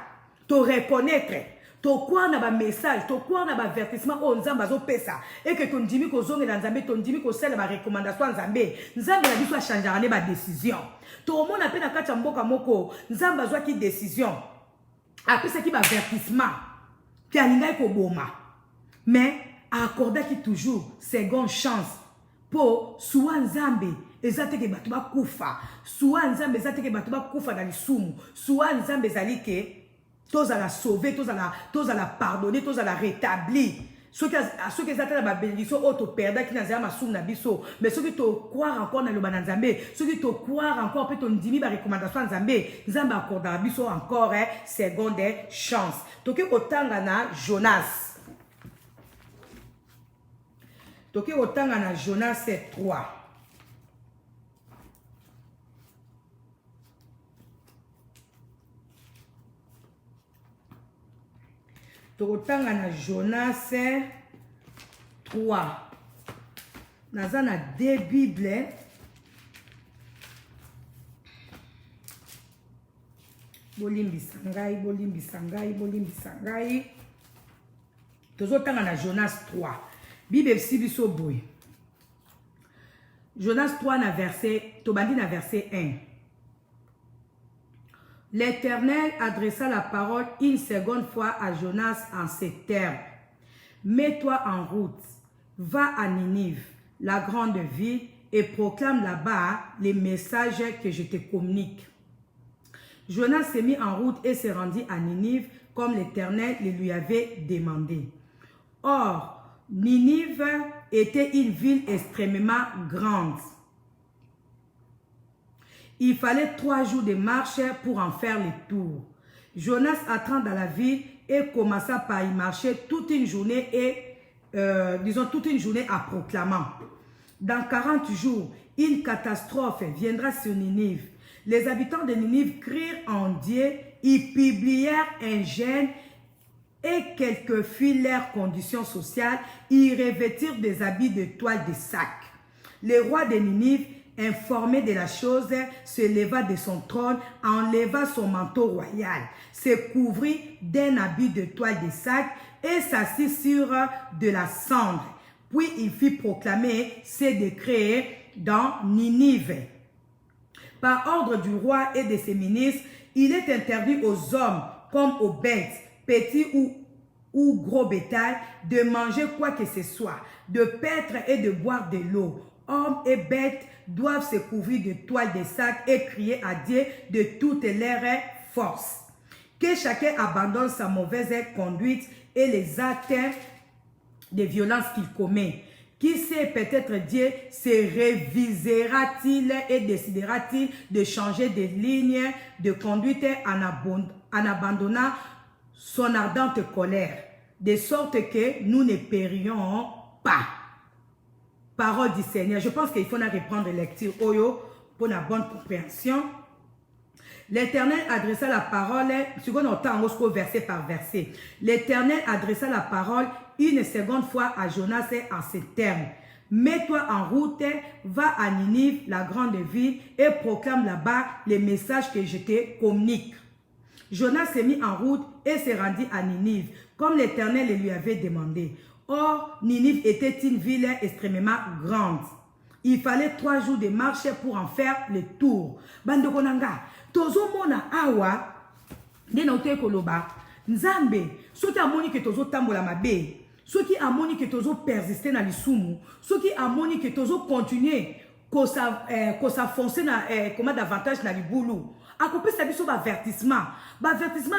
toreconnaître tokwa na ba message tokwa na ba avertissement o nzambe azopesa et que tondimi kozongela nzambe tondimi kosala ba recommandation nzambe na biso achangeaka ne ba décision tomona pe na kati ya mboka moko nzambe azwaki décision apesaki ba avertissement puis alingaki koboma mais accordaki toujours seconde chance po suwa nzambe eza teke bato bakufa suwa nzambe eza teke bato bakufa na lisumu suwa nzambe ezali ke tozala sauver tozala pardonner tozala rétablir soki ezata na babénédiction oyo toperdaki na nzela masumu na biso mais soki tocroire encore na loba na nzambe soki tocroire encore mpe tondimi barecommandation ya nzambe nzambe akordaka biso encore seconde chance toki kotanga na Jonas toki kotanga na Jonas 3 tokotanga na Jonas 3 naza na 2 Bible bolimbisa ngai tozotanga na Jonas 3 Bible si biso boye Jonas 3 na verset tobandi na verset 1. L'Éternel adressa la parole une seconde fois à Jonas en ces termes. Mets-toi en route, va à Ninive, la grande ville, et proclame là-bas les messages que je te communique. Jonas s'est mis en route et se rendit à Ninive comme l'Éternel le lui avait demandé. Or, Ninive était une ville extrêmement grande. Il fallait 3 jours de marche pour en faire le tour. Jonas entra dans la ville et commença par y marcher toute une journée toute une journée à proclamant. Dans 40 jours, une catastrophe viendra sur Ninive. Les habitants de Ninive crient en Dieu, ils publièrent un jeûne et quelques filles leurs conditions sociales, ils revêtirent des habits de toile de sac. Le roi de Ninive, informé de la chose, se leva de son trône, enleva son manteau royal, se couvrit d'un habit de toile de sac et s'assit sur de la cendre. Puis il fit proclamer ses décrets dans Ninive. Par ordre du roi et de ses ministres, il est interdit aux hommes comme aux bêtes, petits ou gros bétail, de manger quoi que ce soit, de paître et de boire de l'eau. Hommes et bêtes doivent se couvrir de toile de sac et crier à Dieu de toutes leurs forces. Que chacun abandonne sa mauvaise conduite et les actes de violence qu'il commet. Qui sait, peut-être Dieu se révisera-t-il et décidera-t-il de changer de ligne de conduite en abandonnant son ardente colère, de sorte que nous ne périons pas. Parole du Seigneur. Je pense qu'il faut reprendre la lecture Oyo pour la bonne compréhension. L'Éternel adressa la parole, second temps, verset par verset. L'Éternel adressa la parole une seconde fois à Jonas en ces termes. Mets-toi en route, va à Ninive, la grande ville, et proclame là-bas les messages que je te communique. Jonas s'est mis en route et se rendit à Ninive, comme l'Éternel le lui avait demandé. Or, Ninive était une ville extrêmement grande. Il fallait 3 jours de marche pour en faire le tour. Bandokonanga, tozo mona awa, dena ote koloba, nzambe, soki amoni ke tozo tambola mabe, soki amoni ke tozo persister na lisumu, soki amoni ke tozo continuer kosa foncer na comment davantage na libulu, akopesa biso ba avertissement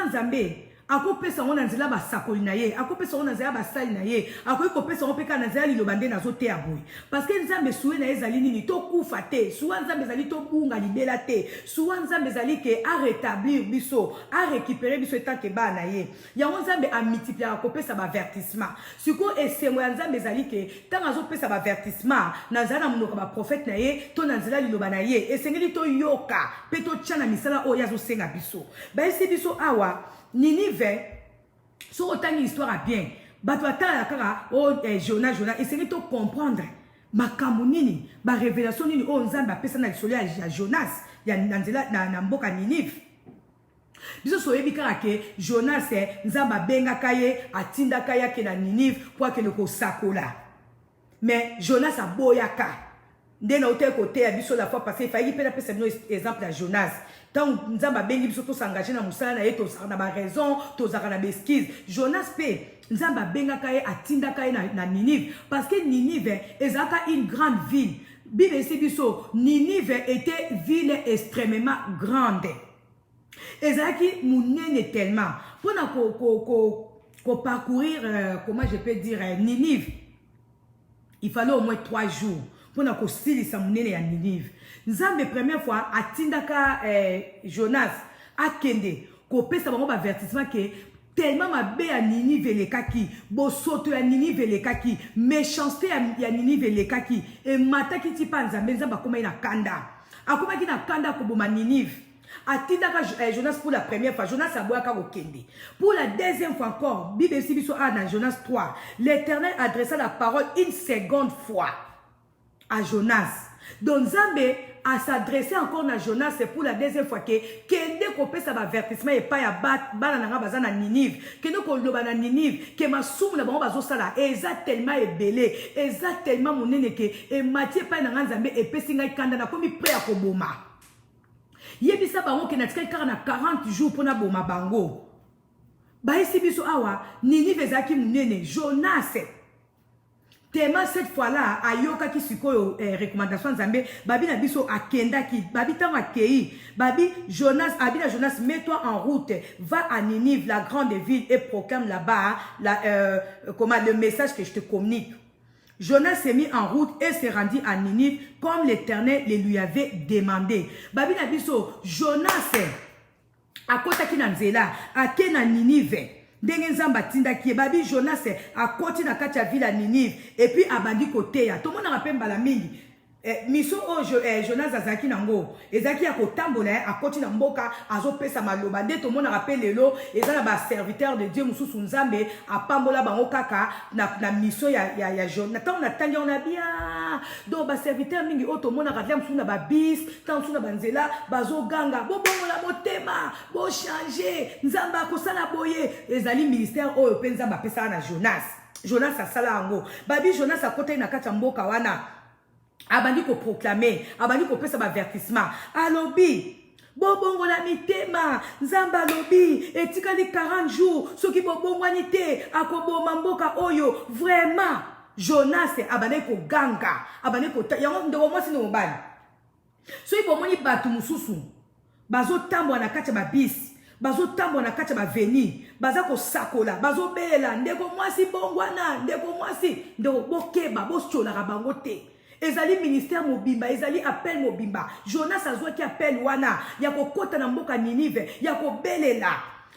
nzambe. Akopesa on nzela ba sakoli na ye, akopesa on nzela ba sali na ye, akopesa on peka nzela lilobande na zote ya boy. Parce que nzambe suwe na ezali nini to kufa te, suwa nzambe zali to bunga libela te, suwa nzambe zali ke a rétablir biso, a récupérer biso tant que ba na ye. Ya nzambe a multiplier akopesa ba avertissement. Siko esengo ya nzambe zali ke tant azopesa ba avertissement, na zala munoko ba prophète na ye, to nzela liloba na ye, esengeli to yoka, pe to tchana misala o yazo senga biso. Ba esi biso awa Ninive, so autant l'histoire bien. Batouata la kara, Jonas, et c'est to comprendre. Ma kamunini, ma révélation nini, nzambe a pesa na lisoli à Jonas, ya nanzela na mboka Ninive. Biso so yebi kara ke Jonas nzamba benga kaye, atinda kaya ke na Ninive, pour que le ko sakola. Mais Jonas a boyaka. Dès na hôtel côté, biso la fois passée, il fallait y pesa un exemple à Jonas. Tant nzamba bengi biso to s'engager na musala na ye to na ba raison to zaka na besquise. Jonas pe nzamba benga kaye atinda kaye na Ninive parce que Ninive ezaka une grande ville. Bible ici biso Ninive était ville extrêmement grande. Ezaki munene tellement pour na ko parcourir comment je peux dire Ninive. Il fallait au moins 3 jours pour na ko silisa munene ya Ninive. Nzambe première fois atindaka Jonas akende ko pesa bango ba avertissement que tellement mabe ya Ninive lekaki bosoto ya Ninive lekaki méchanceté ya Ninive lekaki et mataki ti pa nzambe akoma ina kanda akoma ki na kanda ko boma Ninive atindaka Jonas pour la première fois Jonas aboyaka kokende pour la deuxième fois encore Bible si biso dans Jonas 3 l'Éternel adressa la parole une seconde fois à Jonas. Donc Nzambe a s'adresser encore à Jonas c'est pour la deuxième fois que kende ko pesa ba avertissement et pas ya bana na baza na Ninive kende ko loba na Ninive que masumu na bango bazo sala tellement ebelé tellement monene ke e Matthieu pa na Nzambe e pesinga kanda na komi prêt à koboma yebisa bango ke na tika na 40 jours pour na boma bango ba esi biso awa Ninive ezaki monene Jonas tellement cette fois-là, ayoka ki sikoyo recommandation nzambe babi na biso akenda ki babi tango akei babi Jonas abina Jonas mets-toi en route va à Ninive la grande ville et proclame là-bas le message que je te communique. Jonas s'est mis en route et s'est rendu à Ninive comme l'Éternel le lui avait demandé. Babi na biso Jonas akota ki na nzela ake na Ninive. Ndenge nzamba tinda ki babi Jonas akoti na kati ya ville à Ninive et puis abandi côté ya. Tout le monde rappelle bala mingi. Miso Jonas azaki nango ezaki ya kotambola akoti na mboka azopesa maloba nde to mona rappel lelo ezala ba serviteur de Dieu mususu nzambe apambola bango kaka na miso ya Jonas tant na tangi on a bien donc ba serviteur mingi oto mona radla musu na ba bis tant musu na banzela bazo ganga bo bongola motema bo changer nzamba akosala boye ezali ministère oyo pe nzamba pesa na Jonas asala ngo babi Jonas akota na kati ya mboka wana abandi ko proclamer abandi ko pesa ba avertissement alobi bobongo la mitema nzamba lobi etikali 40 jours soki bobongwani te akoboma mboka oyo vraiment Jonas abandi ko ganga abandi ko yango ndeko mwasi no mbali so ibomoni batu mususu bazo tambwa na kati ya babisi bazo tambo na kati ba veni baza ko sakola bazo bela ndeko mwasi bongwana ndeko mwasi ndeko bokeba bochola bango te ezali ministère mobimba ezali appel mobimba Jonas azwa ki appel wana ya kokota na mboka Ninive ya kobelela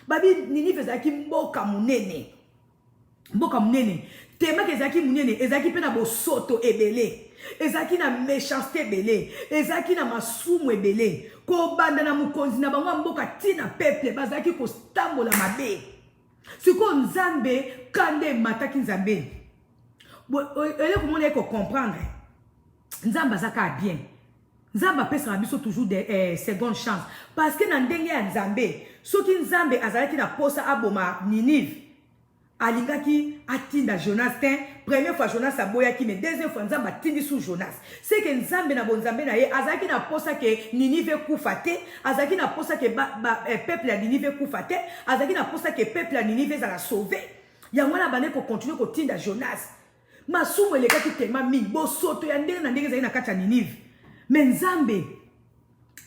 babi Ninive ezaki mboka munene tema ke ezaki munene ezaki pe na bosoto ebele ezaki na méchanceté ebele ezaki na masumu ebele ko banda na mukonzi na bango mboka tina peuple bazaki ko stambola mabe siko nzambe kande mataki nzambe ele komona ko comprendre nzambe azaka bien nzambe apesa biso toujours des seconde chance parce que na ndenge ya nzambe soki nzambe azalaki na posa aboma Ninive alingaki atinda Jonas ten première fois Jonas aboyaki mais deuxième fois nzambe atindi sous Jonas c'est que nzambe na bonzambe na ye azalaki na posa ke Ninive kufa te azalaki na posa ke peuple ya Ninive kufa te azalaki na posa ke peuple ya Ninive ezala sauvé yango wana bande ko continuer kotinda Jonas masumu elekaki tema mingi bosoto ya ndenge na ndenge ezali na kati ya Ninive mais nzambe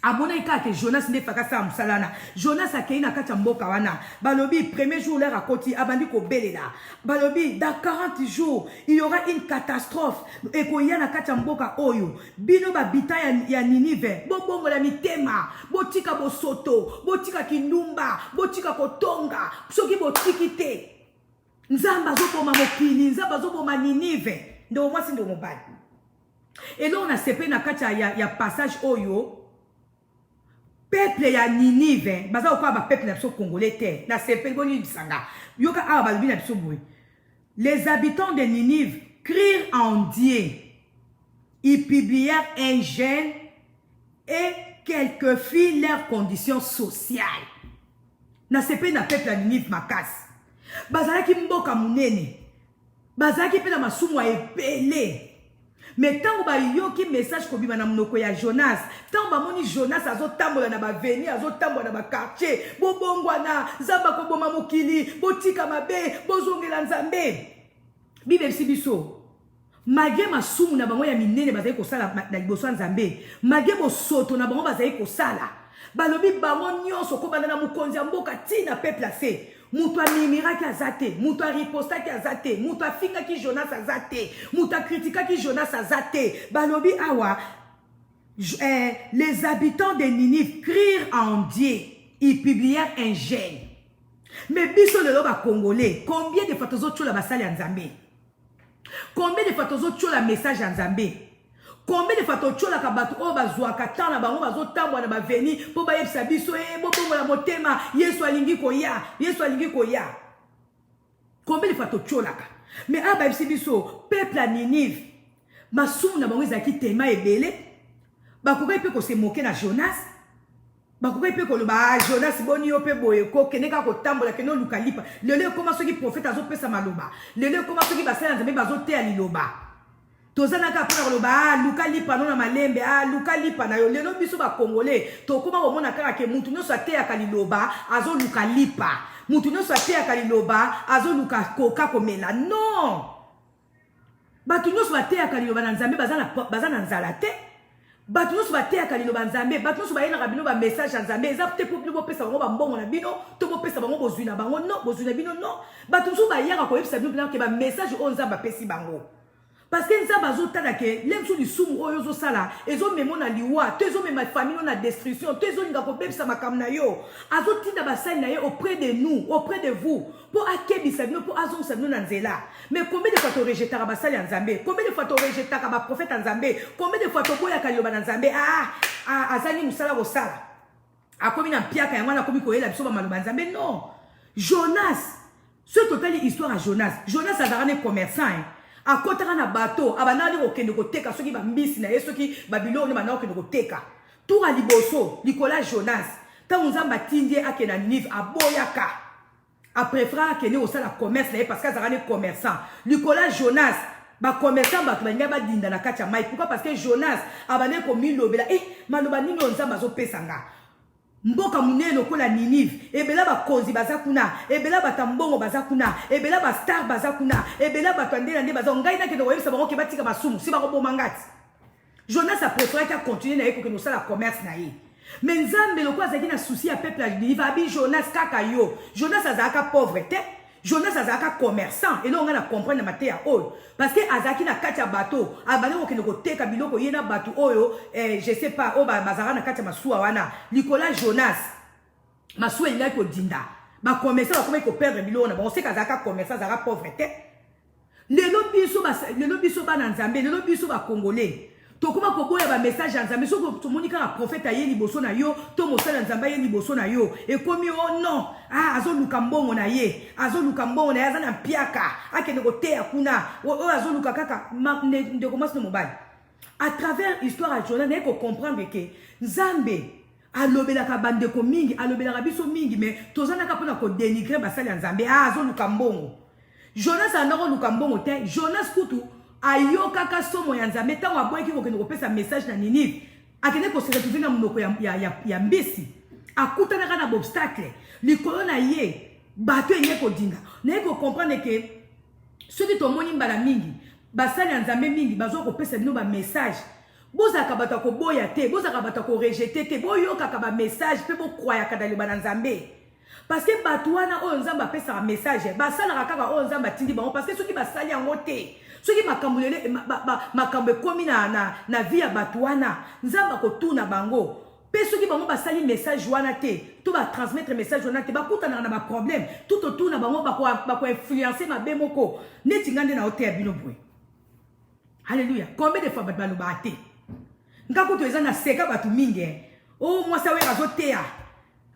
abona ikake Jonas nde fakasa musalana Jonas akei na kati ya mboka wana balobi premier jour leur akoti abandi ko belela balobi dans 40 jours il y aura une catastrophe ekoya na kati ya mboka oyo bino babita ya Ninive bobongola mitema botika bosoto botika kindumba botika kotonga soki botiki te nzamba zoboma mokili nzamba zoboma Ninive ndo mwasi ndo mobali elo na sepe na kati ya passage oyo peuple ya Ninive baza okwa ba peuple na biso congolais te na sepe boni bisanga yoka awa balobi na biso boye les habitants de Ninive crirent en Dieu ils publièrent un jeûne et quelques filles leurs conditions sociales na sepe na peuple ya Ninive makasi bazalaki mboka munene bazalaki pe na masumu ebele mais tant ba yoki message ko bima na monoko ya Jonas tant ba moni Jonas azotambola na ba veni azotambola na ba quartier bobongwana zamba ko boma mokili botika mabe bozongela nzambe bible sibiso malgré masumu na bango ya minene bazali ko sala na liboso nzambe malgré bosoto na bango bazali ko sala balobi bango nyonso ko banda na mukonzi ya mboka tina peuple ase mutu aminiraki azate mutu ripostaki azate mutu afingaki Jonas azate mutu kritikaki Jonas azate balobi awa les habitants de Ninive crirent en Dieu ils publièrent un jeûne mais biso lelo ba congolais combien de fois tozochola basali ya nzambe combien de fois tozochola message ya nzambe combien de fois tocholaka bato oyo bazwaka temps na bango bazotambola na baveni mpo bayebisa biso bobongola motema Yesu alingi koya combien de fois tocholaka mais aba bayebisi biso peuple ya Ninive masumu na bango ezalaki tema ebele bakokai mpe kosemoke na Jonas bakokai mpe koloba Jonas boni yo mpe boye kokende kaka kotambola kende oluka lipa lelo ekoma soki prophète azopesa maloba lelo ekoma soki basala nzambe bazoteya liloba tozanaka pona koloba luka lipa no na malembe luka lipa na yo lelo biso ba congolais tokoma komona kaka ke mutu nyonso ateyaka liloba azoluka lipa mutu nyonso ateyaka liloba azoluka koka komela non bato nyonso bateyaka liloba na nzambe baza na nzala te bato nyonso bateyaka liloba nzambe bato nyonso bayenaka bino ba message ya nzambe eza te po bino bopesa bango bambongo na bino to bopesa bango bozwi na bango non bozwi na bino non bato nyonso bayaka koyebisa bino bino ke ba message oyo nzambe apesi bango parce que nzambe azotala ke lemsu lisumu oyo ozosala ezomema na liwa to ezomema famille na destruction to ezolinga kobebisa makambo na yo azotinda basali na ye auprès de nous auprès de vous po akebisa bino po azongisa bino na nzela mais combien de fois torejetaka basali ya nzambe combien de fois torejetaka baprofete ya nzambe combien de fois toboyaka liloba na nzambe azali mosala kosala akomi na mpiaka yango wana akomi koyela biso bamaloba ya nzambe non Jonas ce totali histoire ya Jonas azalaka ne commerçant akotaka na bato abanali kokende koteka soki bambisi na ye soki babilo ne banao kende koteka tour liboso likola Jonas tango nzambe atindi ake na Ninive aboyaka apréférera akende osala commerce na ye parce que azalaka ne commerçant likola Jonas ba commerçant bato balinga badinda na kati ya mai pourquoi parce que Jonas abane komilobela maloba nini oyo nzambe azopesanga mboka munene lokola Ninive ebela bakonzi baza kuna ebela batambongo baza kuna ebela ba star baza kuna ebela batandela nde baza ngai nakende koyebisa bango ke batika masumu si bakoboma ngati Jonas a préféré qu'à continuer na ye pour que nous ça la commerce na ye Mais nzambe le quoi zaki na souci à peuple il va bi Jonas kaka yo. Jonas azaka pauvreté, Jonas azaka commerçant et là on a comprendre maté ya oyo parce que azaki na kati ya bateau, abane ko kende ko teka biloko yena bateau oyo je sais pas o bazara na kati ya masuwa wana. Nicolas Jonas masuwa il a ko dinda. Ba commerçant ba comment ko perdre biloko na on sait qu'azaka commerçant azaka pauvreté. Le biso ba na nzambe, le biso ba congolais. To kuma ko boya ba message en nzambe so ko monika na prophète aye liboso na yo, to mosala nzambe aye liboso na yo. Et comme oh non, azo luka mbongo na ye, azo luka mbongo na yaza na piaka, akende ko te akuna, o azo luka kaka de commence no mobile. À travers histoire à Jonas, ne ko comprendre que nzambe alobelaka bandeko mingi, alobelaka biso mingi mais tozana ka pona ko dénigrer basali nzambe, azo luka mbongo. Jonas andako luka mbongo te, Jonas kutu ayoka ka somo ya nzambe tango aboyeki ko kende ko pesa message na Ninive akende ko se retrouver na munoko ya mbisi akutana kana obstacle likolo na ye bato enye ko dinga na ko comprendre que ceux to moni mbala mingi basali ya nzambe mingi bazo ko pesa bino ba message bozaka bato ko boya te bozaka bato ko rejeter te boyoka ka ba message pe bo croire ka dali bana nzambe parce que bato wana o nzamba pesa un message basala kaka o nzamba tindi bango parce que ceux qui basali yango te soki makambulele makambe komi na vie ya bato wana nzamba kotuna bango pe soki bango basali message wana te to ba transmettre message wana te bakutana na ba problème tout autour na bango bako influencer mabe moko neti ngande na hotel bino boy. Alléluia. Combien de fois bato baloba te ngako to eza na seka bato mingi oh mwasa we azotea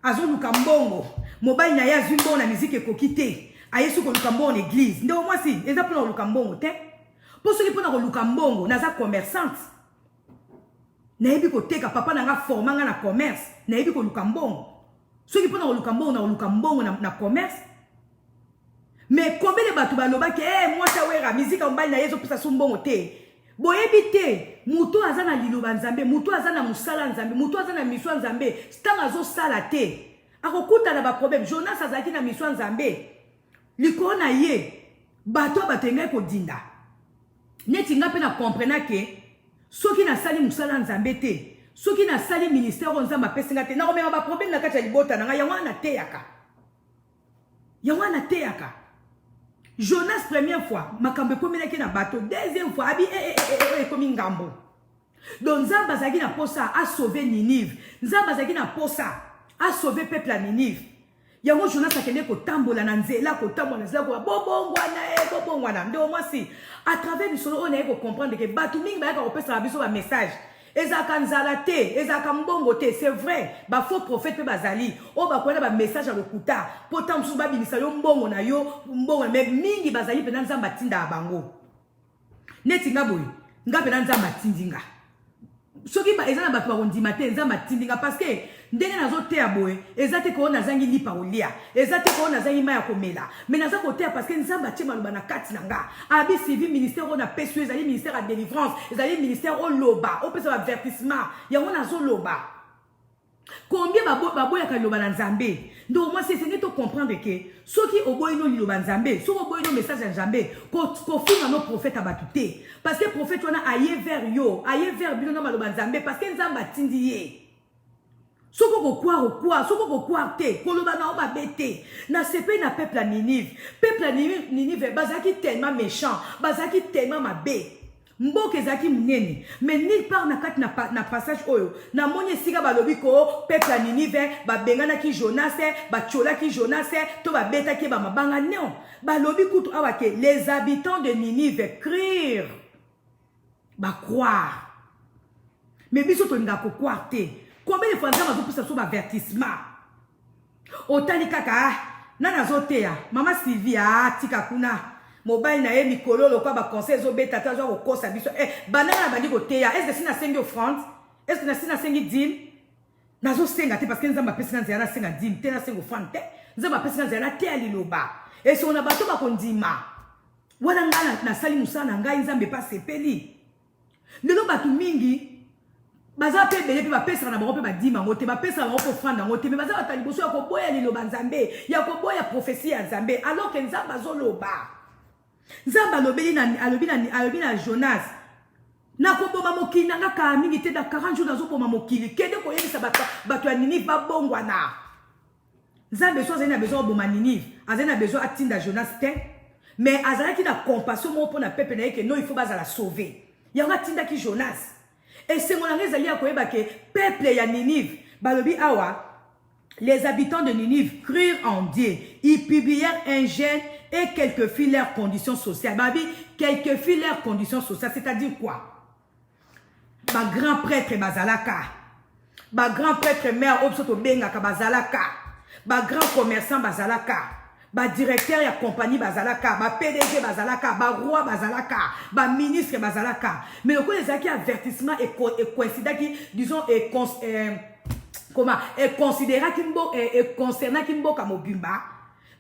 azoluka mbongo mobile na ya zimbo na musique ekokite ayesu ko luka mbongo na église ndo mwasi eza pona luka mbongo te. Pour ceux qui pona luka mbongo naza commerçante nayebi ko teka papa nanga formanga na commerce nayebi ko luka mbongo ceux qui pona luka mbongo na commerce mais combien de bato baloba ke moi ça wera musique mobile na yeso pesa mbongo te boyebi te muto azana liloba nzambe muto azana musala nzambe muto azana miswa nzambe stanga zo sala te akokuta na ba problème. Jonas azaki na miswa nzambe likolo na ye bato batengai ko dinda neti nga pe na comprendre que soki na sali musala nzambe te soki na sali ministère o nzamba pesinga te na komema ba problème na kati ya libota na nga yango na teyaka Jonas première fois makambe komelaki na bato deuxième fois abi komi ngambo donc nzamba zaki na posa a sauver Ninive nzamba zaki na posa a sauver peuple à Ninive yango Jonas akende ko tambola na nzela ko bobongwana ndo mwasi à travers du solo on a ko comprendre que bato mingi ba ka opesa biso ba message ezaka nzala te ezaka mbongo te c'est vrai ba faux prophète pe bazali o ba kwenda ba message a lokuta potam su ba bilisa yo mbongo na yo mbongo mais mingi bazali pe na nzamba tinda bango neti ngaboyi ngabe na nzamba tindinga soki ba ezana bato ba kondima te nzamba tindinga parce que ndenge nazo te aboye ezate ko nazangi lipa olia ezate ko nazangi maya komela mais naza ko te parce que nzamba tie maluba na kati nanga abi civil ministère on a pesu ezali ministère à délivrance ezali ministère au loba au pesa avertissement yango nazo loba combien baboya ka loba na nzambe donc moi c'est to comprendre que soki oboyi no liloba nzambe soki oboyi no message ya nzambe ko finga no prophète abatuté parce que prophète wana aye vers yo aye vers bino na maloba nzambe parce que nzamba tindi ye soko ko quoi soko ko quoi te koloba na oba bete na sepe na peuple à Ninive bazaki tellement méchant bazaki tellement mabe mboke zaki munene mais nulle part na kati na passage oyo na moni sika balobi ko peuple à Ninive ba bengana ki Jonas ba chola ki Jonas to ba beta ki ba mabanga non balobi kutu awake les habitants de Ninive crire ba croire mais biso to nga ko croire te. Combien de fois nous avons poussé sur l'avertissement? Otani kaka, nana zotea, maman Sylvia, tika kuna, mobile na ye mikolo, lo kwa ba conseil zo beta, ta zo ko sa biso. Banana bandi ko teya, est-ce que si na sengi offrande? Est-ce que si na sengi dîme? Nazo senga te parce que nous avons pesi na nzela senga dîme, te na sengo offrande te. Nous avons pesi na nzela te ali loba. Et si on a bato ba kondima. Wana ngana na sali musana ngai nzambe pa sepeli. Lelo batu mingi baza pe bele pe ba pesa na bango pe ba dima ngote ba pesa bango ko franda ngote mais baza batali boso ya ko boya liloba nzambe ya ko boya prophétie ya nzambe alors que nzamba zo loba nzamba alobi na Jonas Na koboma mokili nanga ka mingi te da 40 jours nazo boma mokili kende ko yebisa bato ya Ninive ba bongwana Nzambe so azali na besoin boma Ninive azali na besoin atinda Jonas te mais azalaki na compassion mo pour na peuple na yeke non il faut bazala sauver yanga tinda ki Jonas et c'est mon angé zali ya koyeba ke peuple ya Ninive balobi awa les habitants de Ninive crurent en Dieu ils publièrent un jeûne et quelques filles leurs conditions sociales babi quelques filles leurs conditions sociales c'est-à-dire quoi ba grand prêtre bazalaka ba grand prêtre mère obsoto bengaka bazalaka ba grand commerçant bazalaka ba directeur ya compagnie bazalaka ba PDG bazalaka ba roi bazalaka ba ministre bazalaka mais le coup les aki avertissement et coïncida qui disons comment et considéra kimbo et concernant kimbo ka mobimba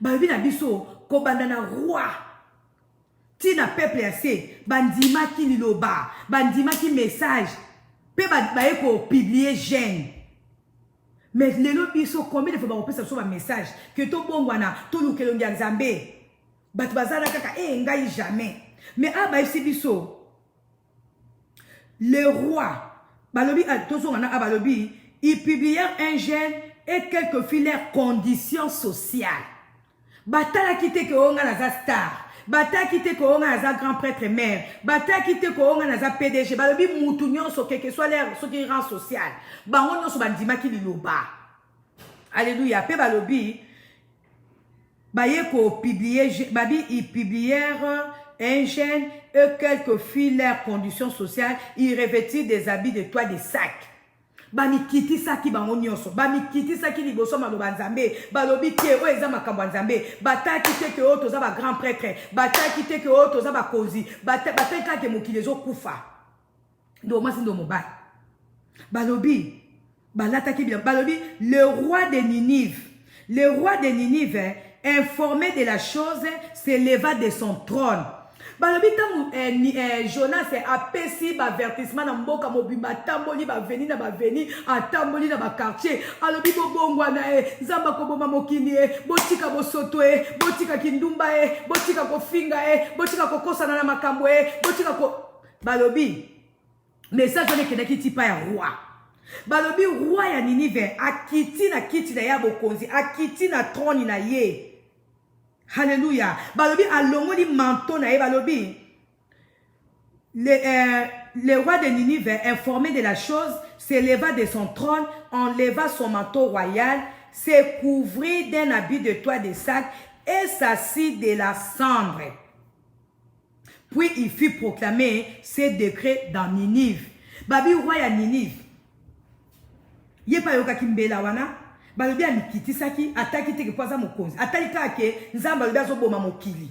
ba bi na biso ko bandana roi tina peuple assez bandima ki liloba bandima ki message pe ba eko publier jeune mais lelo biso combien de fois ba opesa so ba message que to bongwana to lukelo ndia Nzambe bat bazala kaka ngai jamais mais aba isi biso le roi balobi atozongana abalobi ils publièrent un jeune et quelques filères conditions sociales batala kite ke onga na za star bata kite ko onga za grand prêtre mère bata kite ko onga na za PDG balobi mutu nyonso keke soit l'air so ki rang social bango nyonso bandima ki liloba alléluia pe balobi baye ko publier babi ils publièrent un jeune et quelques filles leurs conditions sociales ils revêtirent des habits de toile de sac bami kiti saki bango nyonso bami kiti saki liboso maloba Nzambe balobi tie o eza makambo Nzambe bata kite ke o toza ba grand prêtre bata kite ke o toza ba kozi bata ka ke mokili zo kufa ndo masi ndo mobali balobi balata ki balobi le roi de Ninive informé de la chose s'éleva de son trône balobi tamu Jonas apesi ba avertissement na mboka mobimba tamboli ba veni na ba veni atamboli na ba quartier alobi bobongwana Nzamba ko boma mokili botika bosoto botika kindumba botika ko finga botika ko kosana na makambo botika ko balobi message on ekenaki tipa ya roi balobi roi ya Ninive akiti na kiti na ya bokonzi akiti na trône na ye. Alléluia. Balobi alongoli manteau na balobi. Le roi de Ninive, informé de la chose, s'éleva de son trône, enleva son manteau royal, se couvrit d'un habit de toile de sac et s'assit de la cendre. Puis il fit proclamer ces décrets dans Ninive. Babi roi ya Ninive. Yepa yoka kimbela wana. Balobi amikitisaki ataki teke kwaza mokonzi atali kake Nzambe balobi azoboma mokili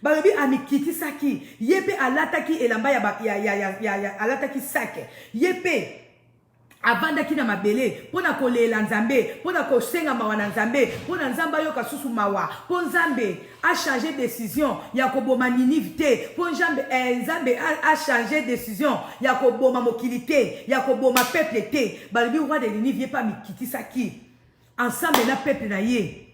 balobi amikitisaki yepe alataki elamba ya alataki sake yepe avandaki na mabele pona kolela Nzambe pona kosenga mawa na Nzambe pona Nzamba yoka susu mawa po Nzambe a changé décision ya koboma Ninive te po Nzambe a changé décision ya koboma mokili te ya koboma peuple te balobi roi de Ninive yepa amikitisaki ensemble na peuple na ye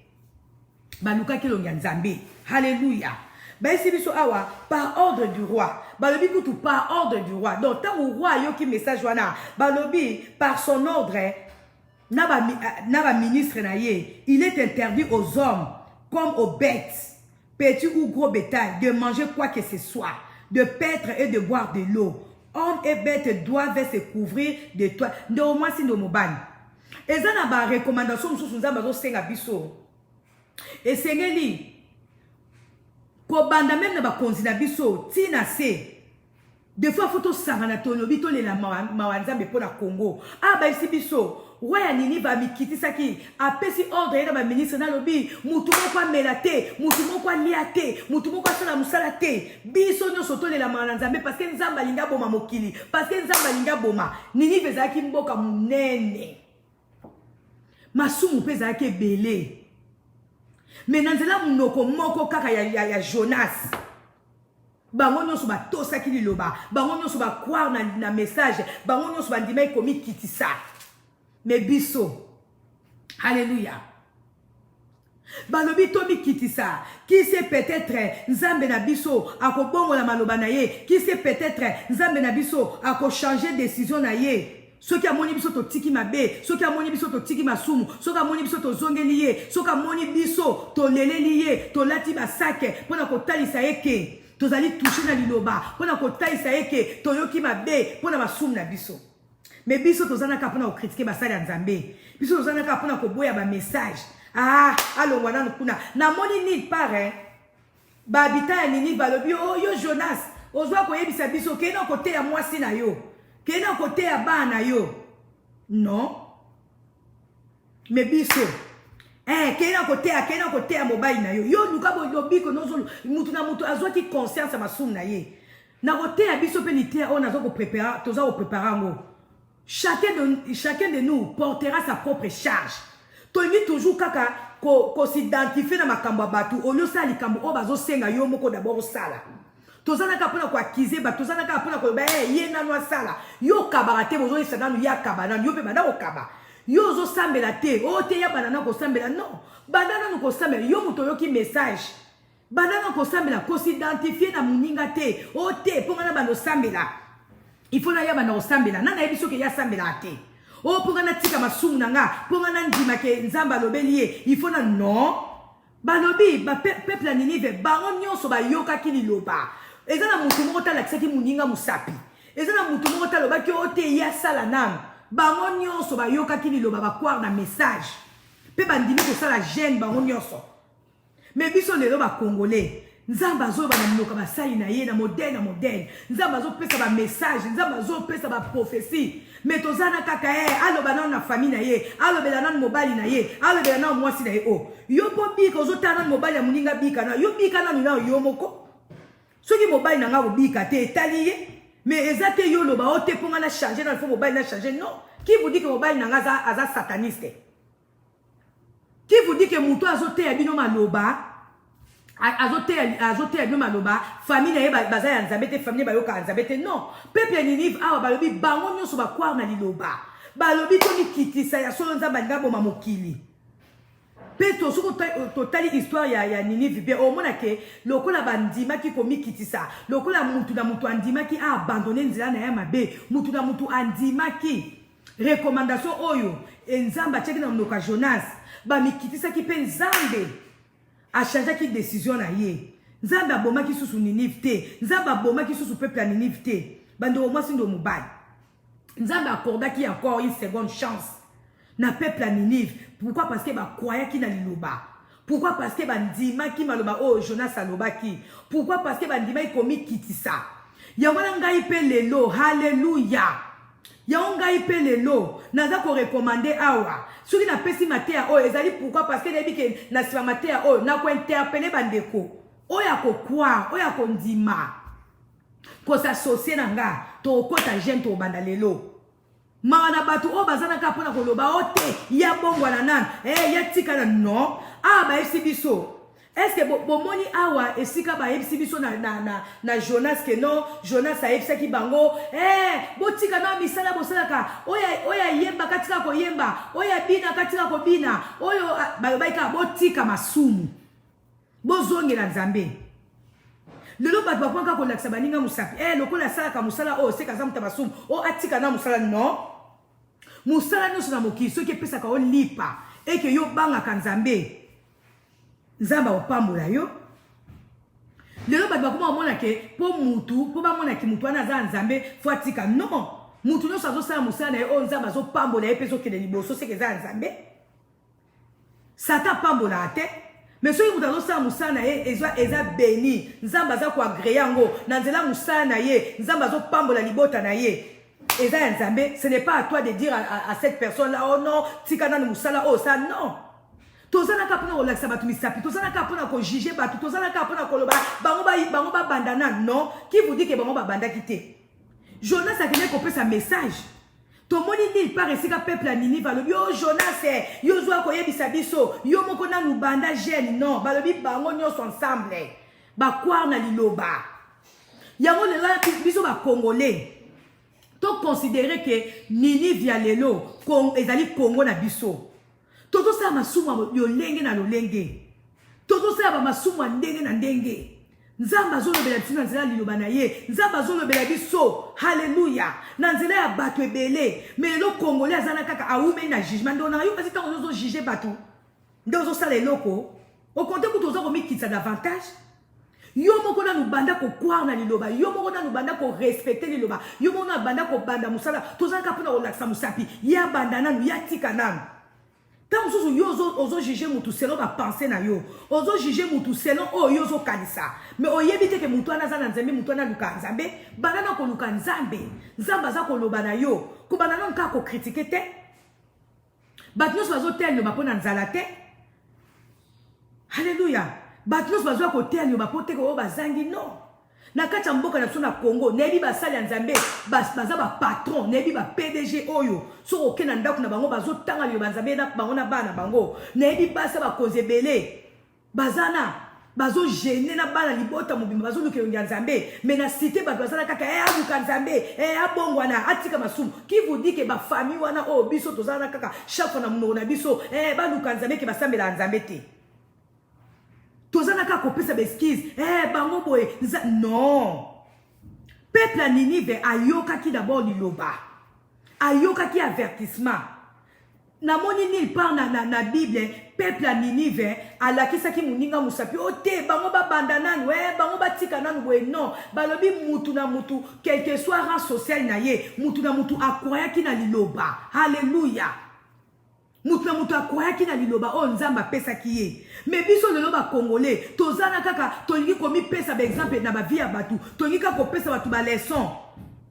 baluka kilonga Nzambe. Alléluia. Ba esi biso awa par ordre du roi balobi kutu par ordre du roi donc tant au roi yoki message wana balobi par son ordre na ba ministre na ye il est interdit aux hommes comme aux bêtes petit ou gros bétail de manger quoi que ce soit de paître et de boire de l'eau hommes et bêtes doivent se couvrir de toi ndo moi si ndo mobani. Eza na ba recommandation mususu Nzambe zo senga biso. Esengeli ko banda même na ba konzi na biso tina se. Des fois photo sangana to lobi to lela mawa Nzambe pona Congo. Ba isi biso roi ya Ninive amikitisaki apesi ordre na ba ministre na lobi mutu moko melate mutu moko liate mutu moko sala musala te biso nyoso to lela mawa Nzambe parce que Nzamba linga boma mokili parce que Nzamba linga boma Ninive zaki mboka munene. Masumu peza yake belé. Mais nanzela munoko moko kaka ya Jonas. Bango nyonso ba tosa ki liloba. Bango nyonso ba croire na message. Bango nyonso ba ndima komi kitisa. Mais biso. Alléluia. Balobi tomi kitisa. Qui sait peut-être Nzambe na biso ako bongo la maloba na ye. Qui sait peut-être Nzambe na biso ako changer décision na ye. Ceux qui a moni biso to tiki mabe, ceux qui a moni biso to tiki masumu, ceux qui a moni biso to zongeli ye, ceux qui a moni biso to leleli ye, to lati basake, pona ko talisa eke, to zali toucher na liloba, pona ko talisa eke, to yoki mabe, pona masumu na biso. Mais biso to zanaka pona ko critiquer basali ya Nzambe. Biso to zanaka pona ko boya ba message. Ah, allo wana nkuna. Na moni ni pare. Ba habita ya nini balobi yo Jonas, ozwa ko yebisa biso ke na kote ya mwasi na yo. Kena côté ya bana yo. Non. Mais biso. Kena côté ya mobile na yo. Yo nuka bo lobiko nozo mutu na mutu azwa ki conscience ma sum na ye. Na côté ya biso penité on azo ko préparer, toza ko préparer ngo. Chacun de nous portera sa propre charge. Tolingi toujours kaka ko s'identifier na makambo batu. Olio sa likambo o bazo senga yo moko d'abord sala. Tozana kapona kwa kize ba tozana kapona ko ba ye na no sala yo kabarate bozo isana no ya kabana yo pe bana okaba yo zo sambela te o te ya banana ko sambela non banana no ko sambela yo muto yo ki message banana ko sambela ko s'identifier na muninga te o te ponga na bando sambela il faut na ya bana ko sambela nana yebiso ke ya sambela te o ponga na tika masumu nanga ponga na ndima ke nzamba lobelie il faut na non balobi ba peuple na Ninive bango nyonso ba yoka ki liloba. Ezana mutu moko tala kisaki muninga musapi. Ezana mutu moko tala ba ki ote ya sala nam. Bango nyonso ba yoka ki liloba ba croire na message. Pe bandimi ko sala gêne bango nyonso. Mais biso lelo ba congolais. Nzamba zo ba na mnoka ba sali na ye na moderne. Nzamba zo pesa ba message, nzamba zo pesa ba prophétie. Mais tozana kaka alo ba na famille na ye, alo bela na mobali na ye, alo bela na mwasi na ye o. Yo po bika zo tana mobali ya muninga bika na yo bika na nina yo moko. Soki mobile na nga bika te etali mais ezate yo loba o te ponga na changer na faut mobile na changer non. Qui vous dit que mobile na nga aza sataniste? Qui vous dit que muto azote ya bino maloba? Azote ya bino maloba, famille na ye baza ya Nzambe te, famille ba yoka Nzambe te non. Peuple Ninive awa balobi bango nyonso ba croire na liloba. Balobi to mikitisa ya solo Nzamba ngabo mamokili. Peto soko totali histoire ya Ninive be o mona ke lokola bandima ki komi kitisa lokola mutu na mutu andima ki a abandonné nzela na ya mabe mutu na mutu andima ki recommandation oyo Nzamba cheki na mnoka Jonas ba mikitisa ki pe Nzambe a changer ki décision na ye Nzamba boma ki susu Ninive te Nzamba boma ki susu peuple ya Ninive te bando mo sindo mobile Nzamba accorda ki encore une seconde chance na peuple à Ninive. Pourquoi? Parce que ba croya ki na liloba. Pourquoi? Parce que ba ndima ki maloba oh Jonas aloba ki. Pourquoi? Parce que ba ndima ikomi kitisa. Ya wana ngai pe lelo haleluya. Ya ngai pe lelo naza ko recommander awa. Soki na pesi matea oh ezali pourquoi? Parce que debi ke na sima matea oh na ko interpeller bandeko. Oya ko kwa, oya ko ndima. Ko s'associer na nga to kota jeune to banda lelo. Maana batu o bazana ka pona koloba ote ya bongwana nan ya tika na non ba esibiso est-ce que bomoni awa esika ba esibiso na Jonas ke non Jonas a ebisa ki bango botika na misala bosalaka oya yemba katika ko yemba oya bina katika ko bina oyo baika botika masumu bozongela Nzambe lelo bat ba kwanga ko laksa baninga musapi lokola sala ka musala seka za mutabasumu atika na musala non musala nyonso na mokili soki epesaka o lipa eke yo bangaka Nzambe Nzamba opambola yo lelo bat ba kuma omona ke po mutu po bamona ki mutu wana aza Nzambe fo atika non mutu nyonso azosala musala na ye Nzamba azopambola ye mpe ezokende liboso seke eza Nzambe Satan pambola te. Mais soki mutu azosala musala na ye eza béni Nzamba aza koagréer yango na nzela musala na ye Nzamba azopambola libota na ye eza ya Nzambe. Ce n'est pas à toi de dire à cette personne là oh non tika na musala oh ça non. Tozana ka pona kolakisa batu misapi, tozana ka pona ko juger batu, tozana ka pona koloba bango ba bandana non. Qui vous dit que bango ba banda kité? Jonas a gagné kopesa message. To moni ni par esika peuple à Ninive balobi yo Jonas yo zwa ko yebisa biso yo moko na nubanda jeune non balobi bango nyonso ensemble ba croire na liloba yango lela biso ba congolais to considérer que Ninive ya lelo ezali Congo na biso Toto sa masumu yolenge na lolenge. Toto sa masumu ndenge na ndenge. Nzamba zolo bela biso na nzela liloba na ye. Nzamba zolo bela biso. Hallelujah. Na nzela ya bato ebele. Mais le Congolais azana kaka aume na jugement. Ndo na yo kasi tango zo juger bato. Ndo zo sala eloko. Au contraire que tozo komi kitsa davantage. Yo moko na lubanda ko croire na liloba. Yo moko na lubanda ko respecter liloba. Yo moko na banda ko banda musala. Toza ka pona olaksa musapi. Ya banda nanu ya tika nanu. Tant que yo ozo juger mutu selon ma pensée na yo, ozo juger mutu selon o yo zo kanisa. Mais o yebite ke mutu ana za na nzambe, mutu ana luka nzambe, banana ko luka nzambe. Nzamba za ko loba na yo, ko banana nka ko critiquer te. Batnos bazo tel yo bapona nzala te. Alléluia. Batnos bazo ko tel yo bapote ko bazangi non. Na kati mboka na biso na Congo, nebi basali ya nzambe, baza ba patron, nebi ba PDG oyo. So okena ndako na bango bazo tanga yo banzambe na bango na bana bango. Nebi basa ba kozebele. Bazana bazo gêner na bana libota mobimba bazo luke ya nzambe. Mais na cité ba bazana kaka abuka nzambe, abongwana atika masumu. Qui vous dit que ba famille wana o biso tozana kaka chaque na munoko na biso, ba luka nzambe ke basambela nzambe te. Tozana ka kopesa beskise bango boye non. Peuple à Ninive ayoka ki d'abord liloba, ayoka ki avertissement. Na moni nil par na Bible, peuple à Ninive alakisa ki muninga musapi ote bango ba bandanan bango ba tika nanu boye non. Balobi mutu na mutu quel que soit rang social na ye, mutu na mutu akwaya ki na liloba. Alléluia. Mutu na mutu akwaya ki na liloba o nzamba pesa ki ye. Mais biso lelo ba Congolais, tozana kaka tolingi komi pesa ba exemple na ba vie ya batu, tolingi kaka pesa batu ba leçon.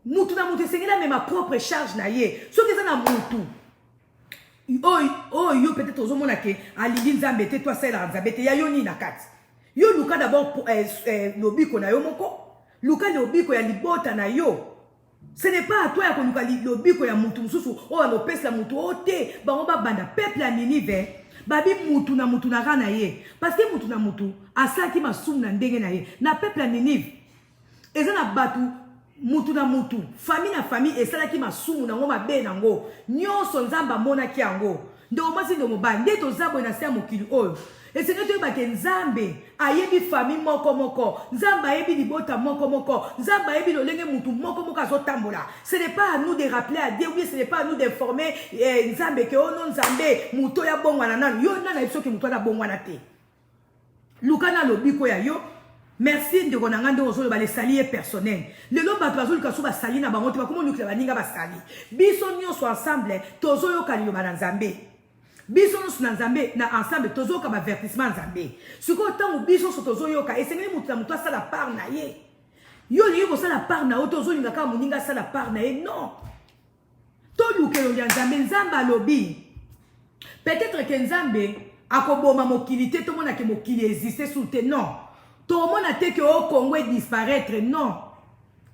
Mutu na mutu sengela mais ma propre charge na ye. Soki za na mutu. Yo peut-être ozomona ke alili nzambe te toi sala nzambe te ya yoni na kati. Yo luka d'abord lobiko na yo moko. Luka lobiko ya libota na yo. Ce n'est pas à toi ya luka lobiko ya mutu mususu o alopesa mutu ote bango ba banda peuple ya Ninive. Babi mutu na rana ye. Parce que mutu na mutu asaki masumu na ndenge na ye. Na peuple ya Ninive. Eza na batu mutu na mutu. Famille na famille esalaki masumu na ngo mabe na ngo. Nyonso nzamba mona ki yango. Ndo masi ndo mobali. Nde tozabo na sia mokili oyo. Esenge to yebake nzambe ayebi famille moko moko. Nzamba ayebi libota moko moko. Nzamba ayebi lolenge mutu moko moko azotambola. Ce n'est pas à nous de rappeler à Dieu, oui, ce n'est pas à nous d'informer nzambe ke ono nzambe muto ya bongwana nanu. Yo nana biso ke muto na bongwana te. Lukana lobiko ya yo. Merci de konangande ozolo ba les salier personnel. Lelo bato bazolo kaso ba sali na bango te ba komo lukela baninga ba sali. Biso nyonso ensemble tozo yo kalilo ba nzambe. Biso nyonso na nzambe na ensemble tozo ka ba avertissement nzambe. Siko tangu biso so tozo yo ka esengeli mutu na mutu asala part na ye. Yo ni ko sala part na oto zo linga ka muninga sala part na ye non. To lukelo ya nzambe nzamba lobi. Peut-être que nzambe akoboma mokili te to mona ke mokili existe sous te non. Tout le monde a dit que au Congo disparaître. Non.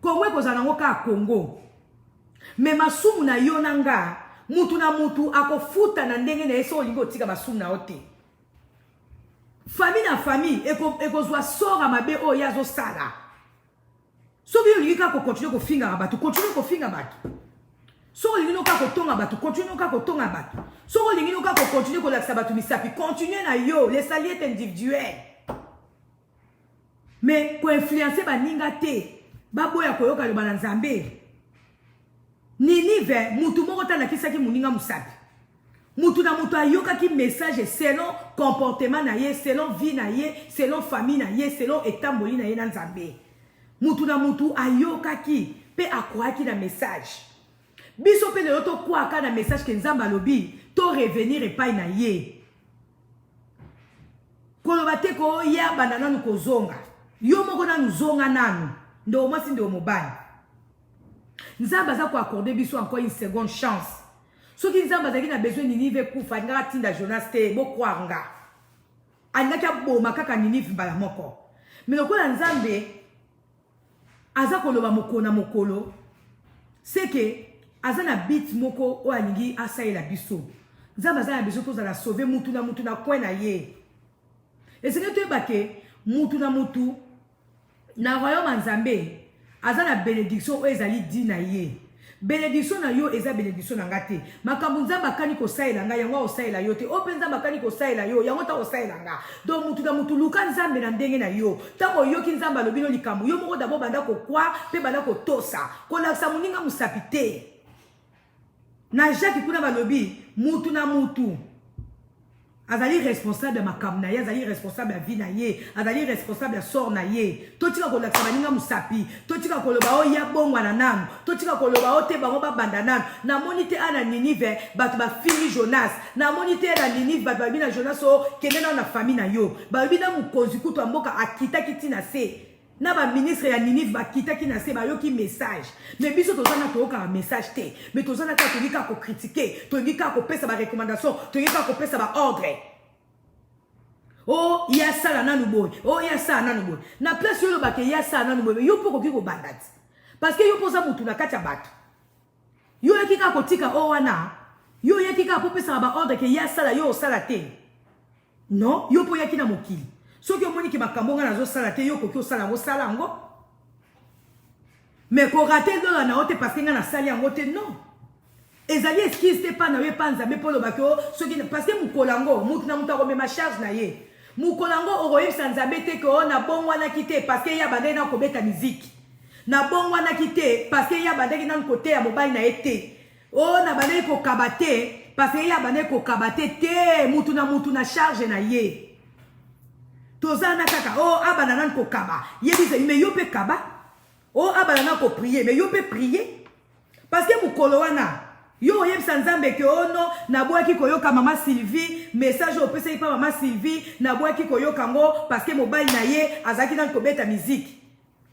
Congo est à Congo. Mais ma soum na yonanga. Mutu na mutu ako futa na ndenge na eso lingo tika ma soum na ote. Famille na famille eko zwa sora mabe o yazo sala. So bi yolika ko continue ko finga batu, continue ko finga batu. So lingino ka ko tonga batu, continue ka ko tonga batu. So lingino ka ko continue ko laksa batu misapi, continue na yo, les saliers individuels. Mais pour influencer baninga te baboya koyoka lo banzambe Ninive mutu moko tala kisaki muninga musapi mutu na mutu ayoka ki message selon comportement na ye, selon vie na ye, selon famille na ye, selon etamboli na ye na nzambe mutu na mutu ayoka ki pe akwaki na message biso pe lelo to kwaka na message ke nzamba lobi to revenir epai na ye koloba te ko ya bandana nuko zonga yo moko na nuzonga nanu ndo mwasi ndo mobali nzamba za ko accorder biso encore une seconde chance soki nzamba zaki na besoin Ninive kufa ngaka tinda Jonas te bo kwanga angaka boma kaka Ninive mbala moko mais lokola nzambe aza koloba mokona mokolo c'est que aza na bit moko o alingi asaela biso nzamba za na biso to za la sauver mutu na kwena ye et c'est que tu ebake mutu na mutu na royaume nzambe aza na bénédiction o ezali di na ye bénédiction na yo eza bénédiction na ngate makambo nzamba kani ko saela nga yango o saela yo te o penza makani ko saela yo yango ta o saela nga donc mutu na mutu luka nzambe na ndenge na yo tango yo ki nzamba lobino likambo yo moko d'abord banda ko kwa pe banda ko tosa ko laksa muninga musapite na Jacques kuna balobi mutu na mutu azali responsable ya makambo na ye azali responsable ya vie na ye azali responsable ya sort na ye totika kolakisa baninga musapi totika koloba o ya bongwana nanu totika koloba o te bango babanda nanu namoni te ana Ninive bato bafili Jonas namoni te na Ninive bato balobi na Jonas o kende na famille na yo balobi na mokonzi kutu ya mboka akitaki tina se na ba ministre ya Ninive bakitaki na se bayoki message mais biso tozana toyoka message te mais tozana ka tolika ko critiquer tolika ko pesa ba recommandation tolika ko pesa ba ordre oh ya sala nanu boy oh ya sala nanu boy na place yo ba ke ya sala nanu boy yo poko kiko bandati parce que yo poza mutu na kati ya bato yo yakika ko tika o wana yo yakika ko pesa ba ordre ke ya sala yo sala te non yo po yakina mokili soki omoni ki makambo nga nazo sala te yo koki osala ngo sala ngo mais ko rater dola na ote parce que nga na sali yango te non ezali excuse te pa na we pa nzambe polo bakyo soki parce que mukolango mutu na mutu akomema charge na ye mukolango okoyebisa nzambe te ko na bongwanaki te parce que ya bandeki na kobeta miziki na bongwanaki te parce que ya bandeki na kote ya mobali na ye te o na bandeki kokaba te parce que ya bandeki kokaba te mutu na charge na ye tozana kaka oh abanana ko kaba yebise mais yo pe kaba oh abanana ko prier mais yo pe prier parce que mukolo wana yo yebisa nzambe ke ono na boaki koyoka mama Sylvie message o pesa ipa mama Sylvie na boaki koyoka ngo parce que mobali na ye azaki na ko beta musique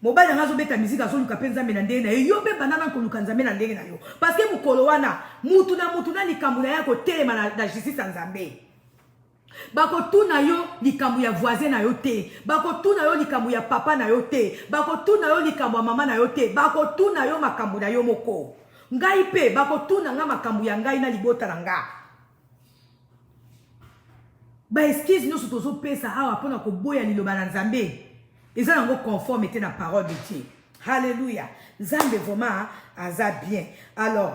mobali ngazo beta musique azo luka penza nzambe na ndenge na yo pe banana ko luka nzambe na ndenge na yo parce que mukolo wana mutu na likambo na yako telema na justice nzambe bakotuna yo likambo ya voisin na yo te bakotuna yo likambo ya papa na yo te bakotuna yo likambo ya mama na yo te bakotuna yo makambo na yo moko ngai pe bakotuna nga makambo ya ngai na libota na nga ba excuse nyonso tozopesa awa mpona koboya liloba na nzambe eza nango conforme te na parole de Dieu. Alléluia. Nzambe vraiment aza bien. Alors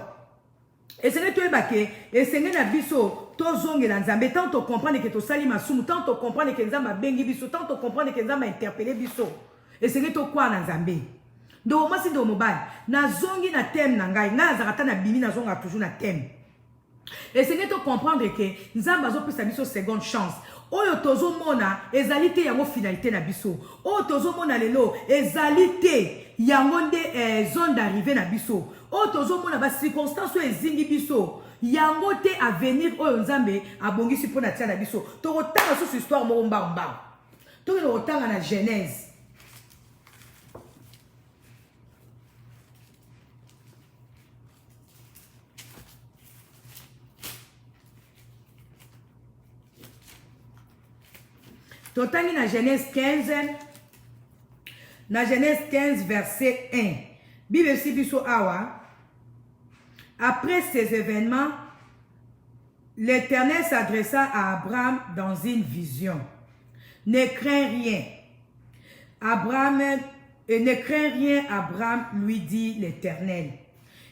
esenge toyebake esenge na biso tozongela nzambe tant to comprendre que to sali masumu tant to comprendre que nzambe bengi biso tant to comprendre que nzambe interpeller biso esenge to kwa na nzambe ndo masi ndo mobali na zongi na thème na ngai na zakata na bimi na zonga toujours na thème esenge to comprendre que nzambe azopesa biso seconde chance oyo tozomona ezali te yango finalité na biso oyo tozomona lelo ezali te yango nde zone d'arrivée na biso oyo tozomona ba circonstance oyo ezingi biso yango te avenir oyo nzambe abongisi mpona tia na biso tokotanga susu histoire moko mbangombango tokende kotanga na Genèse totangi na Genèse 15 na Genèse 15 verset 1 Bible si biso awa. Après ces événements, l'Éternel s'adressa à Abraham dans une vision. Ne crains rien. Ne crains rien, Abraham, lui dit l'Éternel.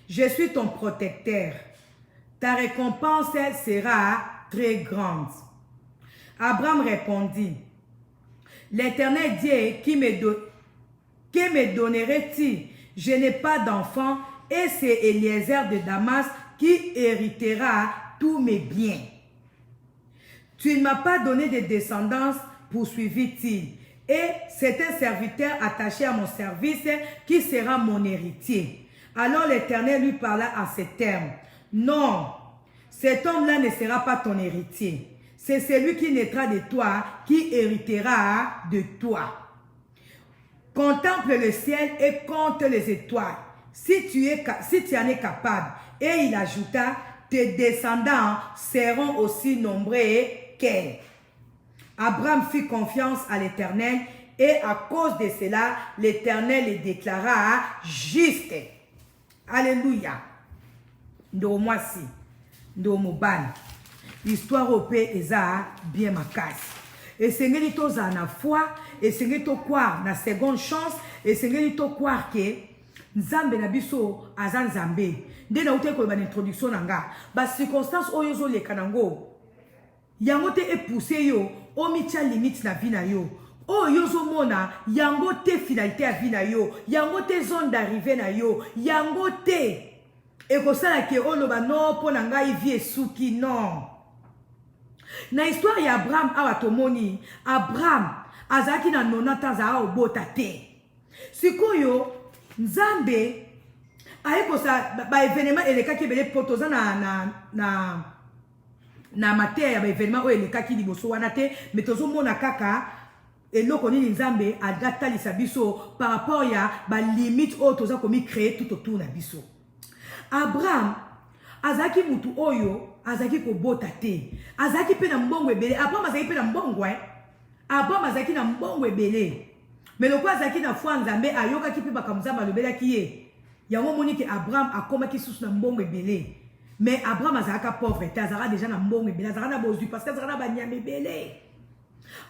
Je suis ton protecteur. Ta récompense sera très grande. Abraham répondit, l'Éternel dit, qui me donnerait-il? Je n'ai pas d'enfant. Et c'est Eliezer de Damas qui héritera tous mes biens. Tu ne m'as pas donné de descendance, poursuivit-il. Et c'est un serviteur attaché à mon service qui sera mon héritier. Alors l'Éternel lui parla en ces termes. Non, cet homme-là ne sera pas ton héritier. C'est celui qui naîtra de toi qui héritera de toi. Contemple le ciel et compte les étoiles. Si tu en es capable. Et il ajouta, tes descendants seront aussi nombreux qu'elle. Abraham fit confiance à l'Éternel et à cause de cela, l'Éternel le déclara juste. Alléluia. Ndo mwasi, ndo mobani. Histoire au pays eza bien makasi. Et sengeli toza na foi, et sengeli to croire na seconde chance, et sengeli to croire que nzambe na biso aza nzambe nde na ute koyeba na introduction na nga ba circonstance oyo ozoleka nango yango te epousse yo omitia limite na vie na yo oyo ozomona yango te finalité ya vie na yo yango te zone d'arrivée na yo yango te ekosala ke oloba no mpo na ngai vie esuki non na histoire ya Abraham awa tomoni Abraham azalaki na 90 ans azala obota te sikoyo nzambe ayekosa ba événement elekaki ebele po toza na mateya ya ba événement oyo elekaki liboso wana te mais tozomona kaka eloko nini nzambe agatalisa biso par rapport ya ba limite oyo toza komi créer tout autour na biso. Abraham azaki mutu oyo azaki kobota te azaki pe na mbongo ebele Abraham azaki pe na mbongo Abraham azaki na mbongo ebele mais loko azaki na foi nzambe ayokaki pe bakamuzamba alobelaki ye yango moni ke Abraham akomaki susu na mbongo ebele mais Abraham azalaka pauvre te azalaka déjà na mbongo ebele azalaka na bozwi parce que azalaka na banyama ebele.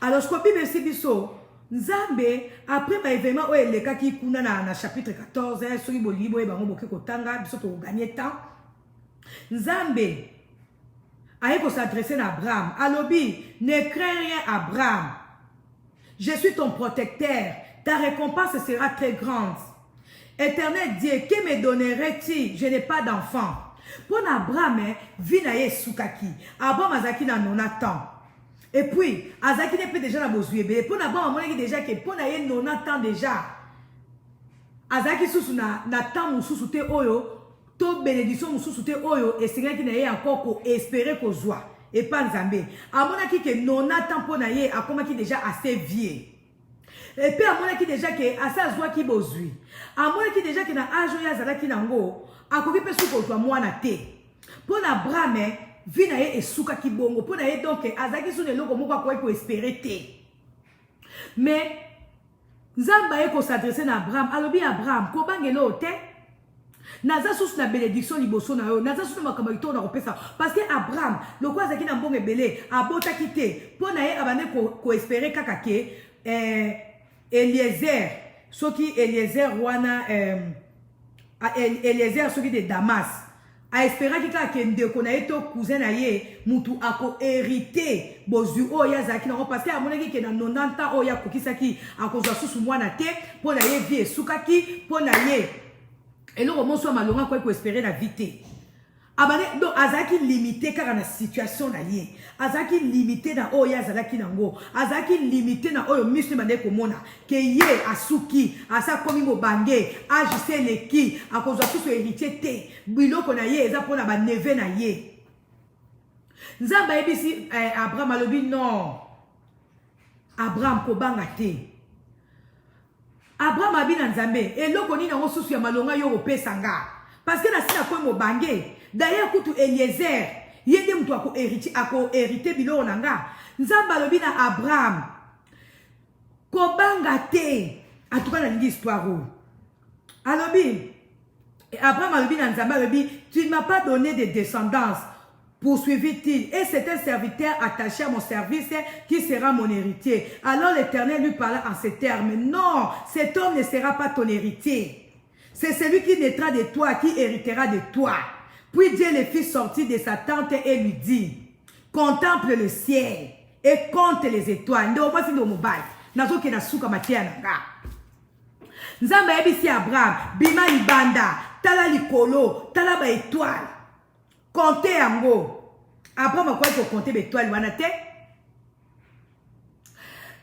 Alors je crois que biso nzambe après ba événement oyo elekaki kuna na chapitre 14 soki bolingi boye bango boke kotanga biso to gagner temps nzambe aye ko s'adresser na Abraham alobi ne crains rien Abraham je suis ton protecteur ta récompense sera très grande. Éternel Dieu, que me donnerais-tu? Je n'ai pas d'enfant. Pour Abraham, vie na ye sukaki. Abraham azaki na 90 ans. Et puis, azaki ne peut déjà na bozuebe. Pour Abraham, on déjà que pour na ye 90 ans déjà. Azaki susu na temps mususu te oyo, to bénédiction mususu te oyo, et c'est qui na ye encore ko espérer ko joie. Et pas nzambe. Amonaki que 90 ans pour na ye, akomaki déjà assez vieux. Et puis amonaki déjà que asa joie ki bozui. Amonaki déjà que na âge ya zalaki nango, akoki pe suko to mwana te. Pour Abraham, vie na ye esuka ki bongo. Pour na ye donc azaki sou ne loko moko ko espérer te. Mais nzamba ye ko s'adresser na Abraham, alobi Abraham ko bangelo te. Naza sous na bénédiction liboso na yo, naza sous na makambo na kopesa parce que Abraham, loko azaki na mbongo ebele, abota kite. Pour na ye abane ko espérer kaka ke Eliezer, soki Eliezer wana Eliezer soki de Damas a espéra ki ka kende ko na eto cousin na ye mutu ako hérité bozu o ya zaki na parce que amonaki ke na 90 ans o ya kokisaki akozwa susu mwana te po na ye vie sukaki po na ye eloko monso malonga ko espérer la vie. Abane donc azaki limité kaka na situation na ye azaki limité na oya azalaki nango azaki limité na oyo misli mande komona ke ye asuki asa komi mobange agise leki akozwa susu héritier te biloko na ye eza pona ba neve na ye nzamba ebisi Abraham alobi non Abraham kobanga te Abraham abina nzambe eloko nini nango susu ya malonga yo kopesa nga parce que na sina komi mobange. D'ailleurs, kutu Eliezer, yende mtu ako hérité bilo nanga. Nzamba lobi na Abraham. Kobanga te. En tout cas, na lingi histoire. Alobi, Abraham alobi na nzamba lobi, tu ne m'as pas donné de descendance. Poursuivit-il, et c'est un serviteur attaché à mon service qui sera mon héritier. Alors l'Éternel lui parla en ces termes. Non, cet homme ne sera pas ton héritier. C'est celui qui naîtra de toi, qui héritera de toi. Puis Dieu le fit sortir de sa tente et lui dit, contemple le ciel et compte les étoiles. Ndo moi si ndo mobile. Nazo ke na suka matia nanga. Nzamba ebisi Abraham, bima libanda, tala likolo, tala ba étoile. Compte yango. Abraham a quoi pour compter ba étoile wana te?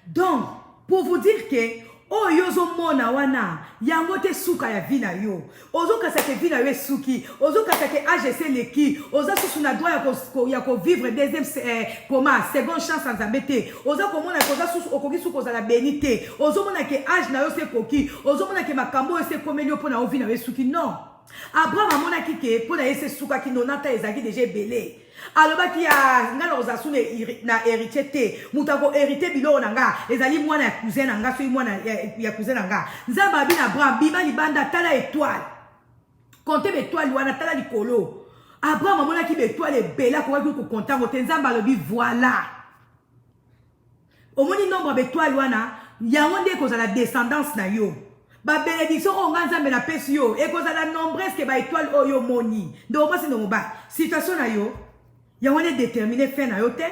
Donc, pour vous dire que oh yozo mona wana yango te suka ya vie na yo ozo kasa ke vie na yo suki ozo kasa ke AGC leki ozo susu na droit ya ko vivre deuxième seconde chance en zambete ozo komona ko ozo susu okoki suko za la bénité ozo mona ke âge na yo se koki ozo mona ke makambo se komelio pona vie na yo suki non Abraham amona ki ke pona ese suka ki nonata ezaki déjà belé alobaki ya nga na ozasu na héritier te mutako hérité bilo nanga ezali mwana ya cousin nanga so mwana ya cousin nanga nzamba abi na Abraham bima libanda tala étoile compter étoile wana tala likolo Abraham amona ki étoile ebela ko ko compter ngo te nzamba alobi voilà omoni nombre d'étoiles wana yango nde ko za la descendance na yo ba bénédiction o nga nzambe na pesi yo ekozala nombreuse ke ba étoile oyo moni donc moi c'est no ba situation na yo ya wana déterminé fin na yo te.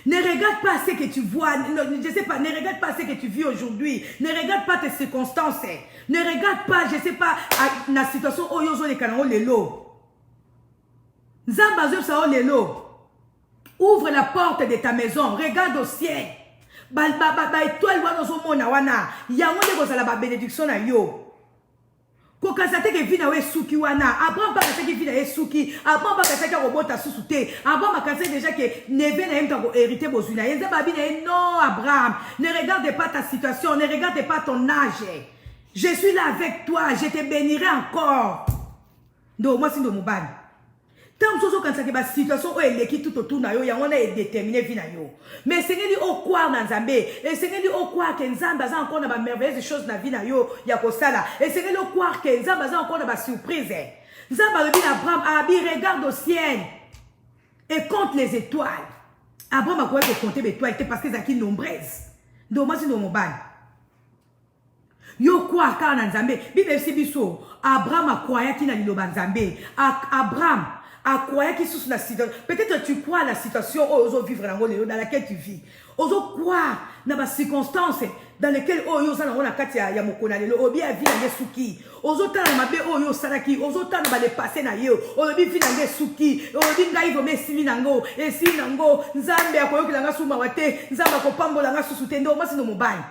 Ne regarde pas ce que tu vois, je sais pas, ne regarde pas ce que tu vis aujourd'hui, ne regarde pas tes circonstances, ne regarde pas, je sais pas, la situation où yo zo le kanao lelo. Nzamba zo sa lelo. Ouvre la porte de ta maison, regarde au ciel. Ba étoile wana zo mona wana, ya ngone kozala ba bénédiction na yo. Kokasate ke vina we suki wana, Abraham pas kasate ke vina ye suki, Abraham pas kasate ke robota susute, Abraham kasate déjà que neve na yemta ko hériter bozuna. Yenza babi na non Abraham, ne regarde pas ta situation, ne regarde pas ton âge. Je suis là avec toi, je te bénirai encore. Donc moi c'est de mobile. Tant que ça que la situation où elle est tout autour na yo, ya wana est déterminé vina yo. Mais c'est ngeli au croire dans Nzambe, et c'est ngeli au croire que Nzambe a encore na ba merveilleuses choses na vina yo ya kosala. Et c'est ngeli au croire que Nzambe a encore na ba surprise. Nzambe a dit à Abraham, Abi regarde au ciel et compte les étoiles. Abraham a quoi compter les étoiles parce que zaki nombreuses. Donc moi c'est no mobile. Yo croire car na Nzambe, Bible si biso, Abraham a croire ki na liloba Nzambe. Abraham à croire qui sous la situation. Peut-être tu crois à la situation où vivre dans laquelle tu vis. Ozo croire dans la circonstance dans lesquelles oyo za na katia ya mokona lelo obi a vie na yesuki. Ozo ta na mabe oyo salaki, ozo ta na ba dépasser na yo. Obi vie na yesuki, obi ngai vo mesili nango, esi nango nzambe akoyoki langa suma wate, nzambe akopambola nga susu tendo masi no mobile.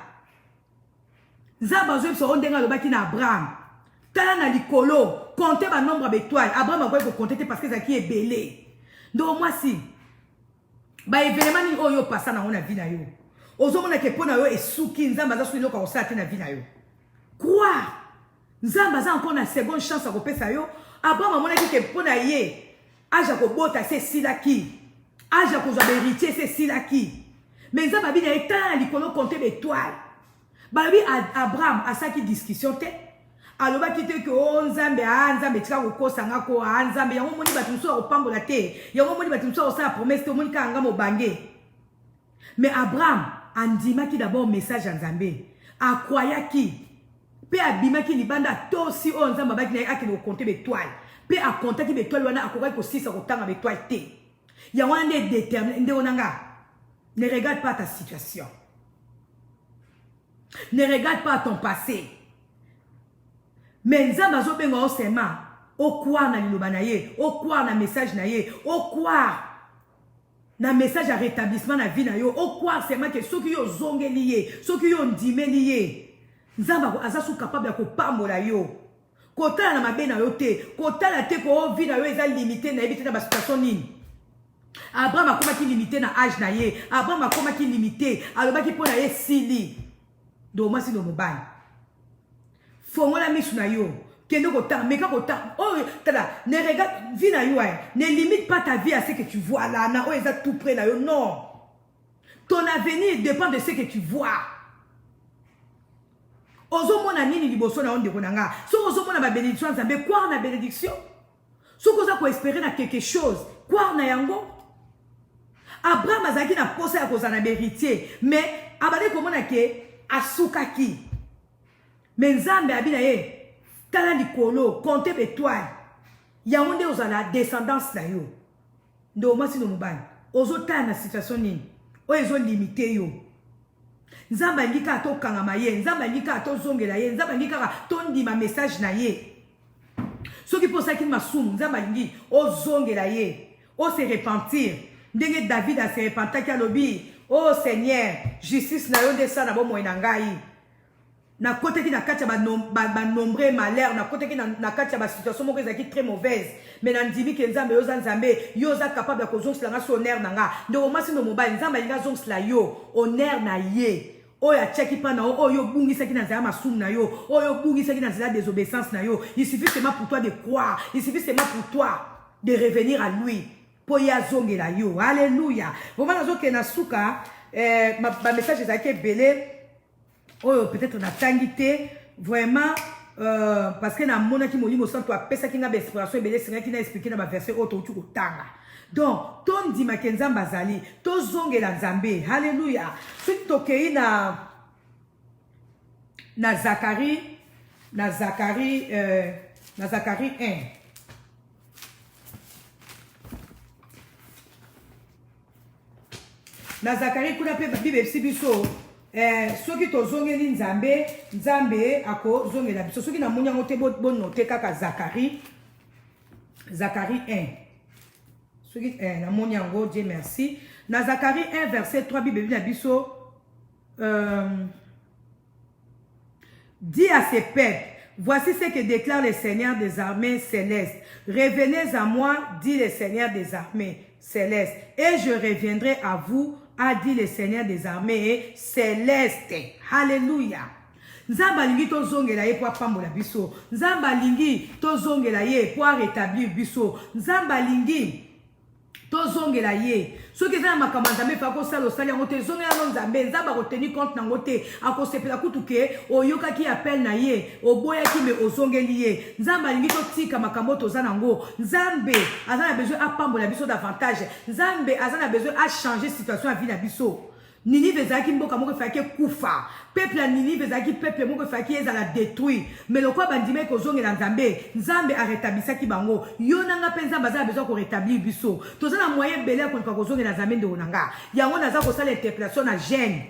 Nzambe zo so ondenga lobaki na Abraham. Tala na likolo, comptez ba nombre d'étoiles. Abraham a voulu compter parce que ça qui est belé. Donc moi si ba événement ni oyo passa na ona vie na yo. Ozo mona ke pona yo esuki nzamba za suino ka osala te na vie na yo. Croire. Nzamba za encore na seconde chance à kopesa yo. Abraham mona ke pona ye. Aja ko bota se silaki. Aja ko zo héritier se silaki. Mais nzamba bi na etala na likolo compter d'étoiles. Ba bi Abraham a ça qui discussion te. Alors ba kite ke nzambe nzambe tika kokosanga ko nzambe yango moni batu so opambola te yango moni batu so osala promesse te moni kanga mo bange. Mais Abraham andimaki d'abord message à nzambe akwayaki pe abimaki libanda to si o nzambe ba kina akino compter l'étoile pe a compter ki l'étoile wana akoka ko sisa ko tanga l'étoile te yango ande déterminé nde onanga. Ne regarde pas ta situation, ne regarde pas ton passé. Mais nzambe azobenga osema o croire na liloba na ye, o croire na message na ye, o croire na message à rétablissement na vie na yo, o croire seulement que ceux qui yo zongeli ye, ceux qui yo ndimeli ye, nzambe azasu capable ya kopambola yo. Kotala na mabe na yo te, kotala te ko vie na yo eza limité na ebité na ba situation nini. Abraham akoma ki limité na âge na ye, Abraham akoma ki limité, alobaki pona ye sili. Do moi si no mobile. Fongola misu na yo, kendo kota, meka kota, oh, tada, ne regarde, vie na yo, ne limite pas ta vie à ce que tu vois là, na, oh, ils sont tout près na yo, non. Ton avenir dépend de ce que tu vois. Ozo mona nini liboso na onde konanga, so ozo mona ba bénédiction nzambe, croire na bénédiction. So koza ko espérer na quelque chose, croire na yango. Abraham azaki na posa ya kozana héritier, mais abade komona ke asukaki. Mais nzambe abina ye tala likolo compter l'étoile yango nde ozala descendance na yo ndo mwasi no mobali ozotala na situation nini oyo ezo limité yo. Nzambe alika to kangama ye, nzambe alika to zongela ye, nzambe alika to ndima message na ye. Soki posa ki masumu nzambe alingi o zongela ye, o se repentir ndenge David a se repentaki alobi oh Seigneur justice na yo nde sa na bomoi na ngai. Na côté qui na katia ba nombreux malheur, na côté qui na katia ba situation moko ezaki très mauvaise, mais na ndimi ke nzambe yo nzambe yo za capable ya kozongela nga so honneur nanga ndo masi no mobile nzambe linga zongela yo honneur na ye oyo acheki pa na oyo bungisa ki na nzela masumu na yo oyo bungisa ki na nzela désobéissance na yo. Il suffit seulement pour toi de croire, il suffit seulement pour toi de revenir à lui pour ya zongela yo. Alléluia. Vraiment nazo ke na suka ma message ezaki belé. Oh, peut-être na tangité vraiment parce que na mona ki molimo santo apesa ki nga ba inspiration ebele singa ki na expliquer na ba verset auto tu kotanga. Donc ton di makenza bazali to zongela nzambe. Alléluia. Surtout tokei na na Zacharie 1. Na Zacharie kuna pe Bible biso soki tozongeli Nzambe ako zongela biso soki na moni yango te bonote kaka Zacharie 1. Soki na moni yango Dieu merci. Na Zacharie 1 verset 3 Bible na biso dit à ses peuples, voici ce que déclare le Seigneur des armées célestes. Revenez à moi, dit le Seigneur des armées célestes, et je reviendrai à vous, a dit le Seigneur des armées célestes. Alléluia. Nzamba lingi to zongela ye pour pambola biso. Nzamba lingi to zongela ye pour rétablir biso. Nzamba lingi to zongela ye. Ceux qui sont makambo Nzambe fa ko sala osali yango te zongela no Nzambe Nzamba ko tenir compte nango te akosepela kutuke oyoka ki appel na ye oboya ki me ozongeli ye. Nzamba lingi to tika makambo to za nango. Nzambe azana besoin apambola biso davantage. Nzambe azana besoin a changer situation à vie na biso. Ninive ezaki mboka moko faki kufa. Peuple ya Ninive ezaki peuple moko faki ezala détruit. Mais lokwa bandime ko zongela Nzambe, Nzambe a rétablisaki bango. Yo nanga pe Nzambe aza besoin ko rétablir biso. Tozana moyen belé ko ko zongela Nzambe ndo nanga. Yango naza ko sala interpellation na gêne.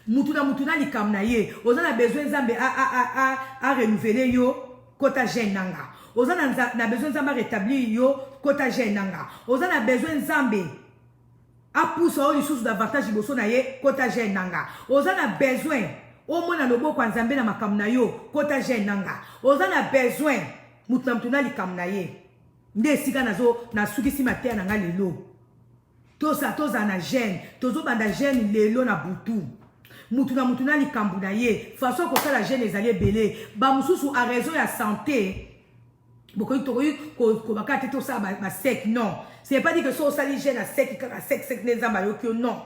Mutuna likam na ye. Ozana besoin Nzambe a renouveler yo kota gêne nanga. Ozana na besoin Nzambe rétablir yo kota gêne nanga. Ozana besoin Nzambe a pousse au lisusu davantage liboso na ye kota gêne nanga. Ozana besoin au mona loboko Nzambe na makambo na yo kota gêne nanga. Ozana besoin mutuna likam na ye. Nde sika nazo na sukisi matea nanga lelo. Toza na gêne, tozo banda gêne lelo na butu. Mutuna likambu na ye. Façon ko sala gêne ezali belé. Ba mususu a raison ya santé. Beaucoup ko bakate to sa ba sec non. C'est pas dit que so sali gêne à sec les ambayokyo non.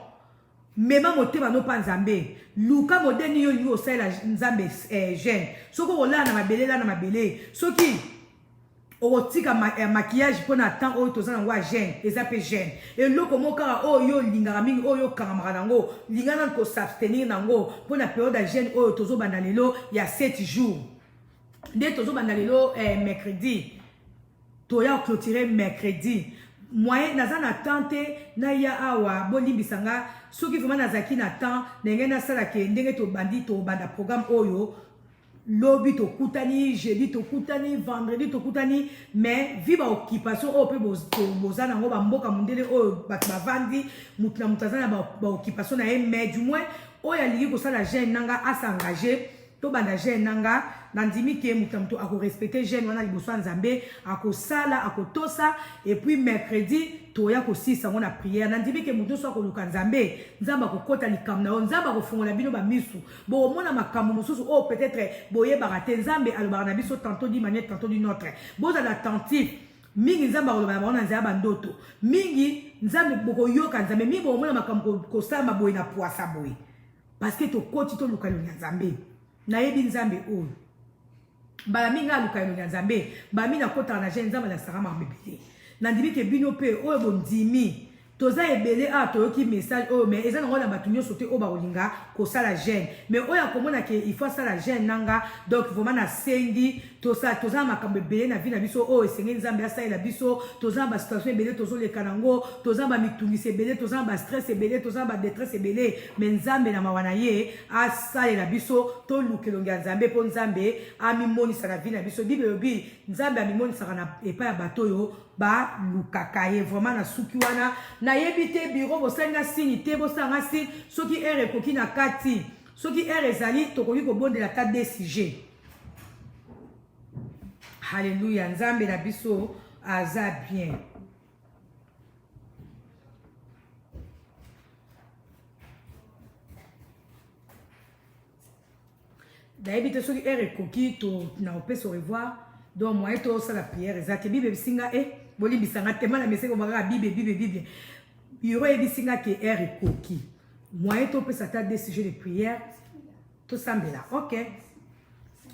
Même motema no pa Nzambe. Luka modeni yo yo sala Nzambe gêne. Soko ola na mabele la na mabele. Soki otika maquillage pour na temps o tozana wa gêne, ezape gêne. Et loko moka o yo lingara mingi o yo kamara nango, lingana ko s'abstenir nango pour na période de gêne o tozo bandalelo il y a 7 jours. Dès tozo bandalelo mercredi. Toya clôturer mercredi. Moyen nazana tante na ya awa bolimbisanga soki vraiment nazaki na temps ndenge na sala ke ndenge to bandi to banda programme oyo lobi to kutani jeudi to kutani vendredi to kutani mais viva occupation o pe bozana ngo ba mboka mundele oyo bat bavandi mutna mutazana ba occupation na mais du moins oyo aliki ko sala jeune nanga a s'engager to banda jeune nanga nandimi ke mutamto ako respecter jeune wana liboso Nzambe ako sala ako tosa et puis mercredi toya ko sisa ngona prière nandimi ke muto so ko luka Nzambe Nzamba ko kota likamna Nzamba ko fungola bino ba misu bo mona makambo mususu o peut-être boye barate Nzambe alobaka na biso tantôt d'une manière tantôt d'une autre boza l'attentif mingi Nzamba oloba ba na Nzamba ndoto mingi Nzambe boko yoka Nzambe mingi bo mona makambo ko sala boye na poisa boye parce que to koti to luka Nzambe na yebi Nzambe o bala minga luka ya Nzambe ba mina kota na jeune Nzambe la sarama mbebele nandimi ke bino pe oyo bondimi toza ebele a toyoki message oyo mais eza ngona batunyo sote o ba olinga ko sala jeune mais oyo komona ke il faut sala jeune nanga donc vraiment na sengi toza makambo ebele na vie na biso oyo esengi Nzambe asalela biso toza ba situation ebele tozo leka nango toza ba mitungisi ebele toza ba stress ebele toza ba détresse ebele mais Nzambe na mawana ye asalela biso to lukelonga Nzambe po Nzambe amimonisa na vie na biso Bible bi Nzambe amimonisa na epa ya batoyo ba lukakaye vraiment na suki wana na yebite biro bosenga signe te bosanga signe soki ere koki na kati soki ere ezali tokoki kobondela ta DCG. Alléluia. Nzambe na biso aza bien. D'habitude soki ere koki to na opé se revoir donc moi to ça la prière ezate bible singa boli bisanga tema na meseko baka bible yoro ebisinga ke ere koki moi to pesa ta des sujets de prière to sambela OK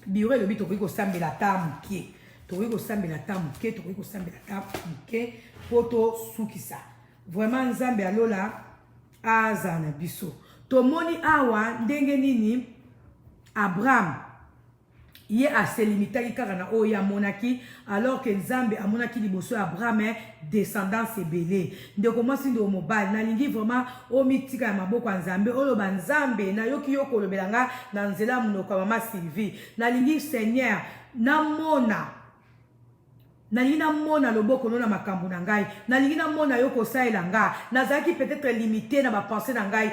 biro le bito ko sambela ta mukie to ko sambela ta mukie to ko sambela ta mukie poto sukisa vraiment Nzambe alola azana biso to moni awa ndenge nini Abraham il a se limité à oya monaki alors que Nzambe a monaki liboso Abraham descendance ebele de commence ndo mobile na lingi vraiment o mitika ya maboko ya Nzambe olo ba Nzambe na yoki yoko lobelanga na nzela munoko mama Sylvie na lingi Seigneur na mona loboko nona makambo na ngai nalingi na mona yoko saela nga nazaki peut-être limité na ba pensée na ngai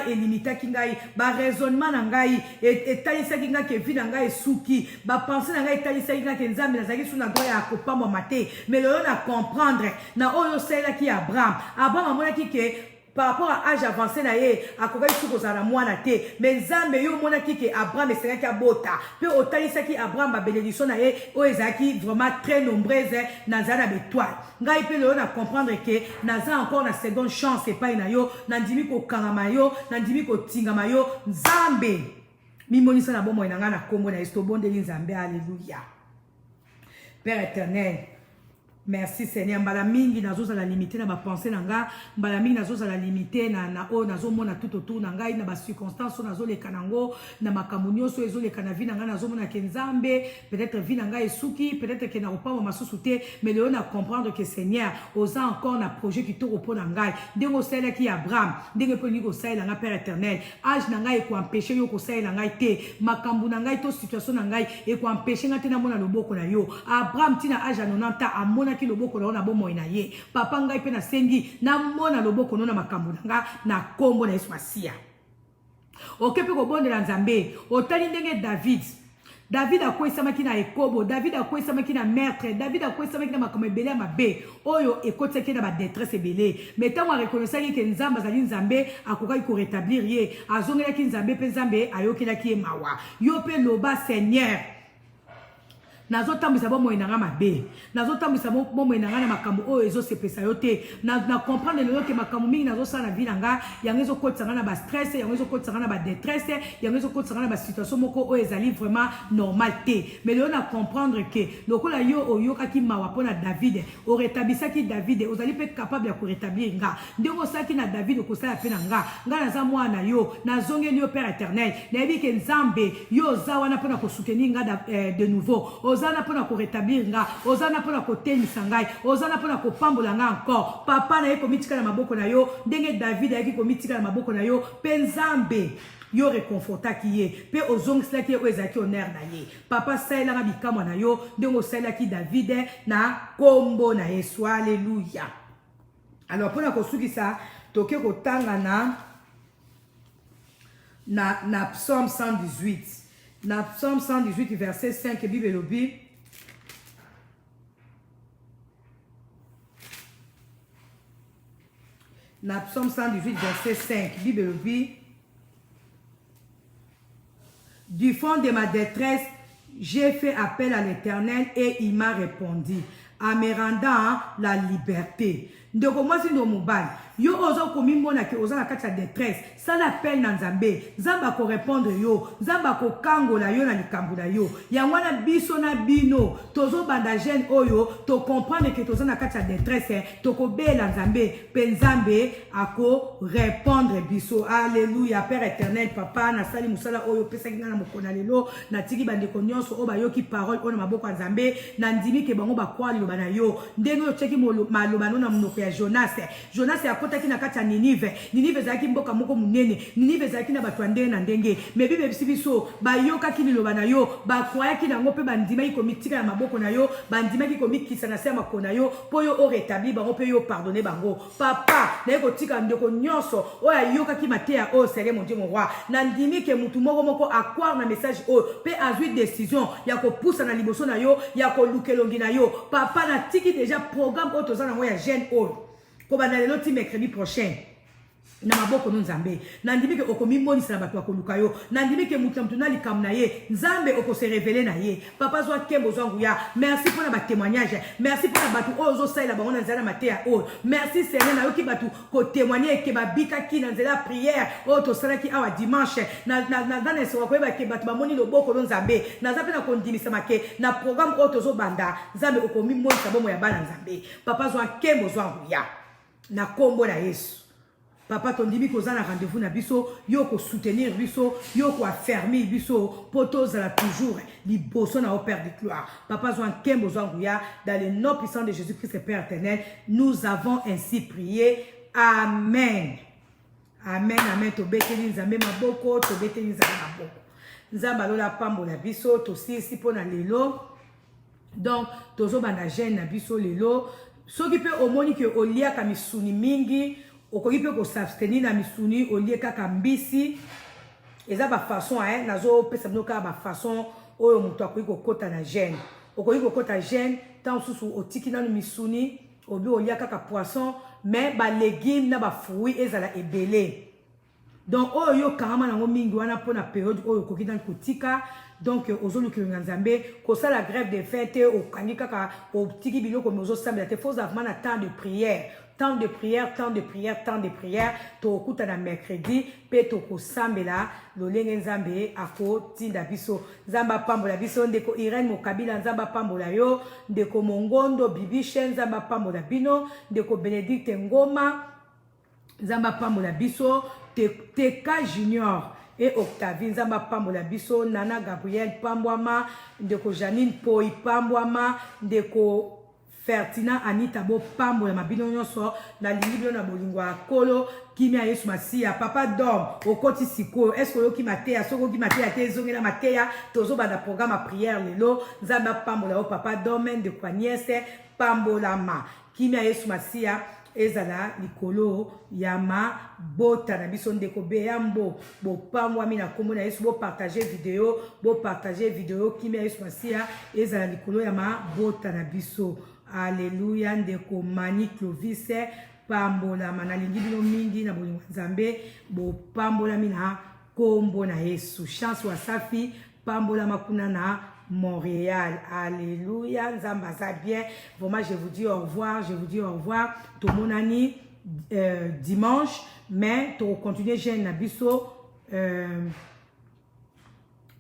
est limité ki ngai ba raisonnement na ngai etalisa ki nga ke vie na ngai suki ba pensée na ngai etalisa ki nga ke Nzambe nazaki suna droit ya kopamba mate mais le na comprendre na oyo saela ki Abraham amona ki ke par rapport à âge avancé na ye akokai suko za na mwana te mais Nzambe yo mona ki ke Abraham esengaki abota pe otalisa ki Abraham ba bénédiction na ye o ezaki vraiment très nombreuse na zana bétoile ngai pe le na comprendre que naza encore na seconde chance et pas na yo na ndimi ko kangama yo na ndimi ko tingama yo Nzambe mimonisa na bomo na nga na kombo na esto bondeli Nzambe alléluia Père éternel. Merci Seigneur. Mbala mingi nazoza la limité na ba pensée nanga, mbala mingi nazoza la limité na o nazo mona tout autour nanga na ba circonstances nazo le kanango na makamunyo so ezo le kanavi nanga nazo mona ke Nzambe, peut-être vi nanga esuki, peut-être que na opa ma susute, mais le on a comprendre que Seigneur osa encore na projet qui to repo nanga. Dengo sela ki Abraham, dengo poni ko sela nga Père éternel. Age nanga e ko empêcher yo ko sela nanga te, makambu nanga to situation nanga e ko empêcher nga te na mona loboko na yo. Abraham tina age 90 a mona ki loboko na bomo ina ye papa ngai pe na sengi na mona loboko na makambo nga na kombo na Yesu Masia okepe ko bondela Nzambe otali ndenge David akwesamaki na ekobo David akwesamaki na maître David akwesamaki na makambo ebele ya mabe oyo ekoteki na ba détresse ebele mais tango reconnaissaki ke Nzambe azali Nzambe akokaki ko rétablir ye azongelaki Nzambe pe Nzambe ayokelaki ye mawa yo pe loba Seigneur nazo tambisa bomo inanga mabe nazo tambisa bomo inanga na makambo oyo ezo sepesa yo te na comprendre lelo ke makambo mingi nazo sala na vie nanga yango ezo kotsanga na ba stress yango ezo kotsanga na ba détresse yango ezo kotsanga na ba situation moko oyo ezali vraiment normal te mais lelo na comprendre que lokola yo oyokaki mawa pona David o rétablisaki David ozali pe capable ya ko rétablir nga ndeko saki na David ko sala pe nga naza mwana yo nazongeli yo Père éternel na yebi ke Nzambe yo zawana pona ko soutenir nga de nouveau ozana pona ko rétablir nga ozana pona ko tenisa ngai ozana pona ko pambola nga encore papa na ye ko mitika na maboko na yo ndenge David ayaki ko mitika na maboko na yo pe Nzambe yo réconfortaki ye pe ozongiselaki ye oyo ezalaki honneur na ye papa salelanga bikamwa na yo ndenge osalelaki David na kombo na Yesu alléluia. Alors pona kosukisa toke kotanga na psaume 118 na psaume 118 verset 5 Bible elobi na psaume 118 verset 5 Bible elobi du fond de ma détresse j'ai fait appel à l'Éternel et il m'a répondu en me rendant la liberté. Ndeko mwasi ndo mobali yo ozo komimona ke oza na kati ya détresse sala appel na Nzambe Nzambe ko répondre yo Nzambe ko kangola yo na likambo na yo ya mwana biso na bino tozo banda jeune oyo to comprendre que toza na kati ya détresse to ko bela Nzambe pe Nzambe ako répondre biso alléluia. Père éternel papa na sali musala oyo pesa kinga na mokona lelo na tiki bandeko nyonso o bayoki parole ona maboko ya Nzambe na ndimi ke bango bakwali lo bana yo ndenge yo cheki maloba na monoko ya Jonas akotaki na kati ya Ninive zaki mboka moko munene Ninive zaki na bato ndenge na ndenge mais Bible biso bayokaki liloba na yo bakwayaki nango pe bandima iko mitika na maboko na yo bandima iko mikisa na sema kona yo po yo o rétablir bango pe yo pardonner bango papa na eko tika ndeko nyonso oyo ayokaki mateya oyo sere mon Dieu mon roi na ndimi ke mutu moko akwa na message oyo pe azui décision ya ko poussa na liboso na yo ya ko lukelongi na yo papa na tiki déjà programme oyo toza na ya jeune oyo ko bana lelo ti mercredi prochain na maboko no Nzambe na ndimi ke okomimonisa na bato akoluka yo na ndimi ke mutu na likam na ye Nzambe oko se révéler na ye papa zwa kembo zwangu ya merci pour ba témoignage merci pour bato ozo saila bango na nzela mateya o merci Seigneur na yoki bato ko témoigner ke babika ki na nzela prière o to salaki awa dimanche na dans ce ko ba ke bato bamoni loboko no Nzambe na zape na kondimisa make na programme o tozo banda Nzambe okomimonisa bomo ya bana Nzambe papa zwa kembo zwangu ya na kombo na Yesu Papa tondimi koza na rendez-vous na biso yo ko soutenir biso yo ko affermir biso potos la toujours liboso na au Père de gloire. Papa Zoan Kembo Zoanguya dans le nom puissant de Jésus-Christ Père éternel, nous avons ainsi prié. Amen. Amen, amen. Tobeteli nzambe maboko, tobeteli nzambe maboko. Nzamba lola pambo na biso, tosi si pona lelo. Donc, tozo banda jeune na biso lelo. Soki pe omoni ke olia ka misuni mingi, okoki pe ko s'abstenir na misuni olie kaka mbisi. Eza ba façon nazo pesa mnoka ba façon oyo muto akoki ko kota na jeune. Okoki ko kota jeune, tant susu otiki na misuni, obi olia kaka poisson, mais ba légumes na ba fruits ezala ebele. Donc oyo karama nango mingi wana pona période oyo koki dans kotika. Donc ozolu ki nzambe ko ça la grève des fêtes au kanika ka au tiki biloko mozo sambela te faut avoir un temps de prière. Temps de prière, temps de prière, temps de prière. To okuta na mercredi pe to ko sambela lolenge nzambe ako tinda biso. Nzamba pambola biso ndeko Irene Mokabila nzamba pambola yo, ndeko Mongondo Bibishe nzamba pambola bino, ndeko Benedict Ngoma nzamba pambola biso, Teka Junior et Octavie nzamba pambola biso, Nana Gabriel pambwama, ndeko Janine Poi pambwama, ndeko Fertina Anita bo pambola mabino nyonso na lingibio na bolingwa kolo kimia Yesu Masia. Papa Dom okoti siko est-ce que ki mateya soko ki mateya te zongela mateya tozo banda programme prière lelo nzamba pambola o Papa Dom de kwa niese pambola ma kimia Yesu Masia ezala likolo yama bota na biso ndeko beyambo bo pamwa mina kombo na Yesu bo partager vidéo kimia Yesu Masia ezala likolo yama bota na biso. Alléluia ndeko Mani Clovis pambola manalingi bino mingi na bolingo nzambe bo pambola mina kombo na Yesu. Chance wa safi pambola makuna na Montréal. Alléluia nzamba za bien. Vraiment je vous dis au revoir, tout le monde dimanche mais to continuer jeune na biso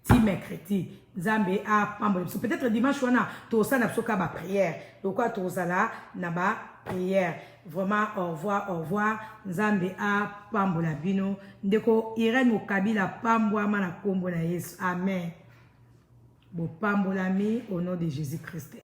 ti mercredi. Nzambe a pambola biso. Peut-être dimanche wana to sa na biso ka ba prière. Donc quoi to zala na ba prière. Vraiment au revoir. Nzambe a pambola bino. Ndeko Irene Mokabila pambwa mana kombo na Yesu. Amen. Bo pambola mi au nom de Jésus-Christ.